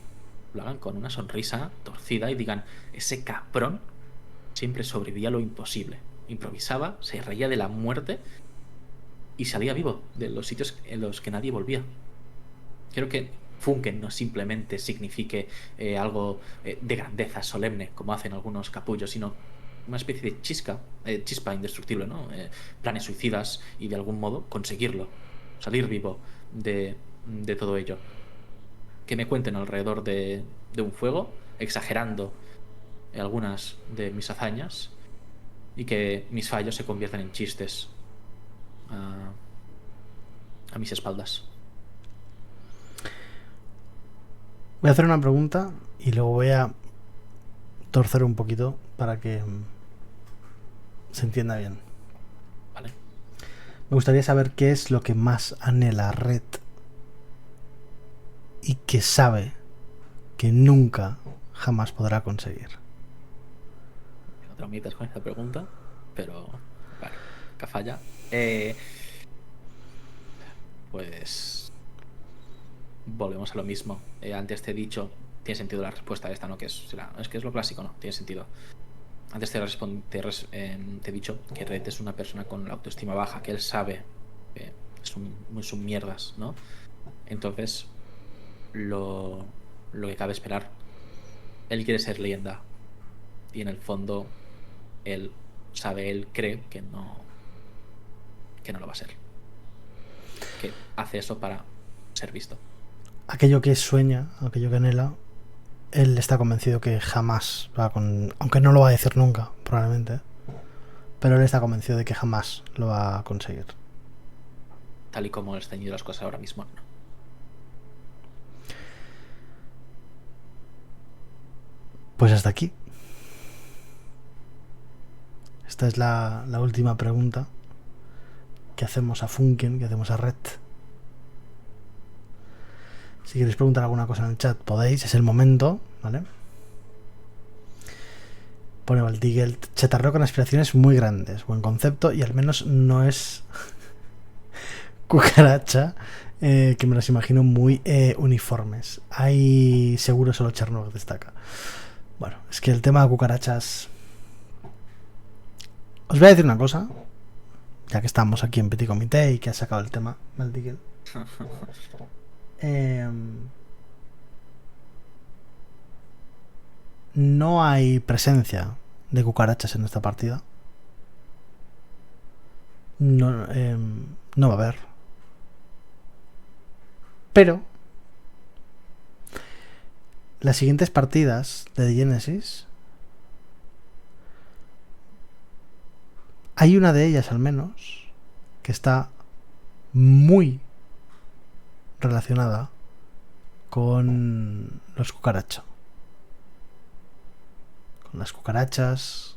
lo hagan con una sonrisa torcida y digan, ese cabrón siempre sobrevivía a lo imposible. Improvisaba, se reía de la muerte y salía vivo de los sitios en los que nadie volvía. Quiero que Funken no simplemente signifique algo de grandeza solemne, como hacen algunos capullos, sino una especie de chispa indestructible, ¿no? Planes suicidas y de algún modo conseguirlo, salir vivo de todo ello. Que me cuenten alrededor de un fuego, exagerando algunas de mis hazañas y que mis fallos se conviertan en chistes a mis espaldas. Voy a hacer una pregunta y luego voy a torcer un poquito para que se entienda bien. Vale. Me gustaría saber qué es lo que más anhela Red y que sabe que nunca jamás podrá conseguir. No te lo metas con esta pregunta, pero bueno, que falla. Pues volvemos a lo mismo. Antes te he dicho, tiene sentido la respuesta a esta, ¿no? Que es que es lo clásico, ¿no? Tiene sentido. Antes te he dicho que Red es una persona con la autoestima baja, que él sabe que es un mierdas, ¿no? Entonces, lo que cabe esperar, él quiere ser leyenda. Y en el fondo, él cree que no lo va a ser. Que hace eso para ser visto. Aquello que sueña, aquello que anhela, él está convencido que jamás va con... Aunque no lo va a decir nunca, probablemente. Pero él está convencido de que jamás lo va a conseguir. Tal y como están yendo las cosas ahora mismo, no. Pues hasta aquí. Esta es la última pregunta que hacemos a Funken, que hacemos a Red. Si queréis preguntar alguna cosa en el chat, podéis, es el momento, ¿vale? Pone Valdigel, chatarreo con aspiraciones muy grandes, buen concepto, y al menos no es cucaracha, que me las imagino muy uniformes. Hay seguro solo Chernobyl destaca. Bueno, es que el tema de cucarachas... Os voy a decir una cosa, ya que estamos aquí en Petit Comité y que ha sacado el tema Valdigel. No hay presencia de cucarachas en esta partida. No, no va a haber. Pero las siguientes partidas de Genesis, hay una de ellas al menos que está muy relacionada con los cucarachas. Con las cucarachas,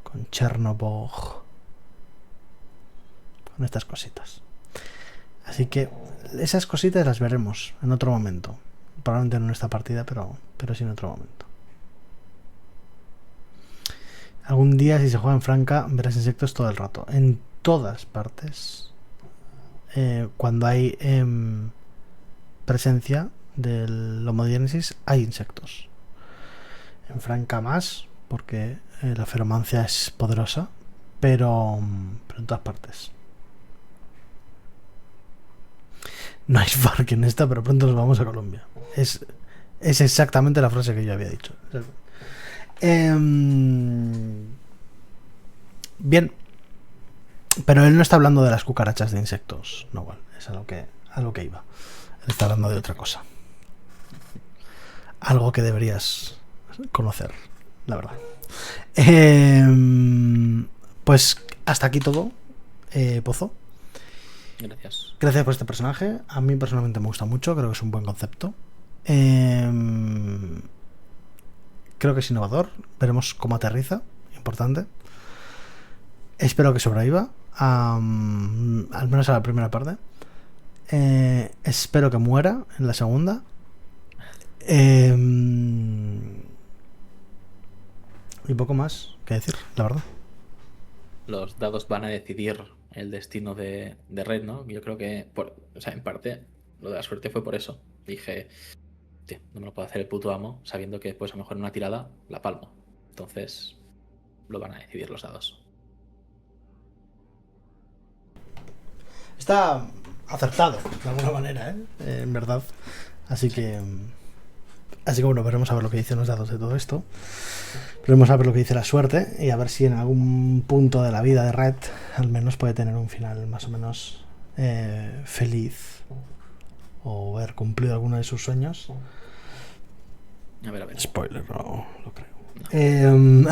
con Chernobyl, con estas cositas. Así que esas cositas las veremos en otro momento. Probablemente no en esta partida, pero sí en otro momento. Algún día, si se juega en Franca, verás insectos todo el rato. En todas partes. Cuando hay presencia del Homo Genesis, hay insectos. En Franca más, porque la feromancia es poderosa, pero en todas partes. No hay FARC en esta, pero pronto nos vamos a Colombia. Es exactamente la frase que yo había dicho. Bien. Pero él no está hablando de las cucarachas de insectos. No, bueno, es a lo que iba. Él está hablando de otra cosa. Algo que deberías conocer, la verdad. Pues hasta aquí todo, Pozo. Gracias por este personaje. A mí personalmente me gusta mucho. Creo que es un buen concepto. Creo que es innovador. Veremos cómo aterriza. Importante. Espero que sobreviva. Al menos a la primera parte. Espero que muera en la segunda. Y poco más que decir, la verdad. Los dados van a decidir el destino de Red, ¿no? Yo creo que, en parte, lo de la suerte fue por eso. Dije, tío, no me lo puedo hacer el puto amo, sabiendo que pues a lo mejor en una tirada la palmo. Entonces, lo van a decidir los dados. Está acertado, de alguna manera, en verdad. Así que bueno, veremos a ver lo que dicen los dados de todo esto. Veremos a ver lo que dice la suerte y a ver si en algún punto de la vida de Red al menos puede tener un final más o menos feliz o haber cumplido alguno de sus sueños. A ver. Spoiler, no lo creo. No.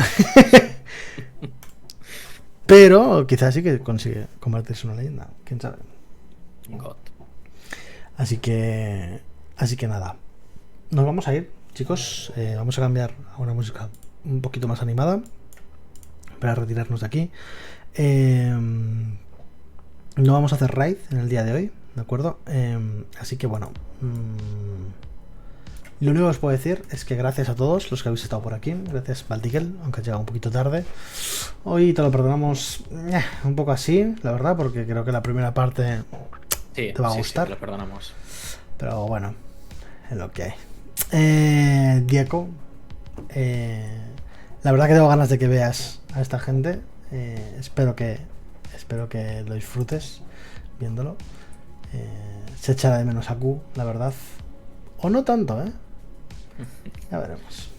Pero quizás sí que consigue convertirse en una leyenda. ¿Quién sabe? God. Así que nada. Nos vamos a ir chicos, vamos a cambiar a una música un poquito más animada para retirarnos de aquí. No vamos a hacer raid en el día de hoy, ¿de acuerdo? Así que bueno, lo único que os puedo decir es que gracias a todos los que habéis estado por aquí. Gracias, Baltikel, aunque has llegado un poquito tarde. Hoy te lo perdonamos un poco así, la verdad, porque creo que la primera parte te va a gustar. Sí, lo perdonamos. Pero bueno, es lo que hay. Diego, la verdad que tengo ganas de que veas a esta gente. Espero que lo disfrutes viéndolo. Se echa de menos a Q, la verdad. O no tanto, ya veremos.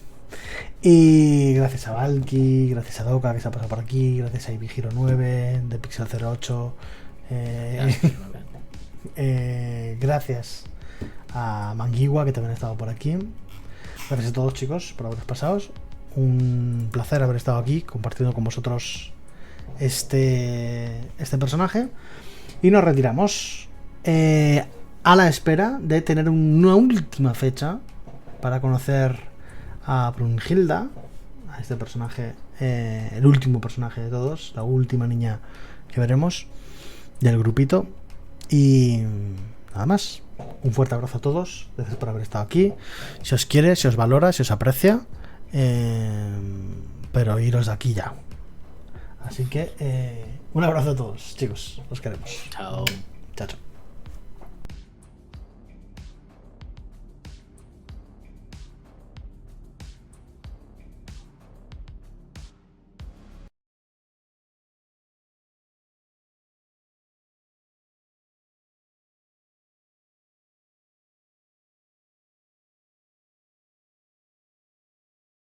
Y gracias a Valky, gracias a Doka que se ha pasado por aquí, gracias a Ibigiro 9 de Pixel 08. Gracias a Manguigua que también ha estado por aquí. Gracias a todos, chicos, por haberos pasado. Un placer haber estado aquí compartiendo con vosotros este personaje. Y nos retiramos a la espera de tener una última fecha para conocer a Brunhilda, a este personaje, el último personaje de todos, la última niña que veremos del grupito. Y nada más, un fuerte abrazo a todos, gracias por haber estado aquí. Si os quiere, si os valora, si os aprecia, pero iros de aquí ya. Así que un abrazo a todos, chicos, os queremos. Chao. Chao, chao.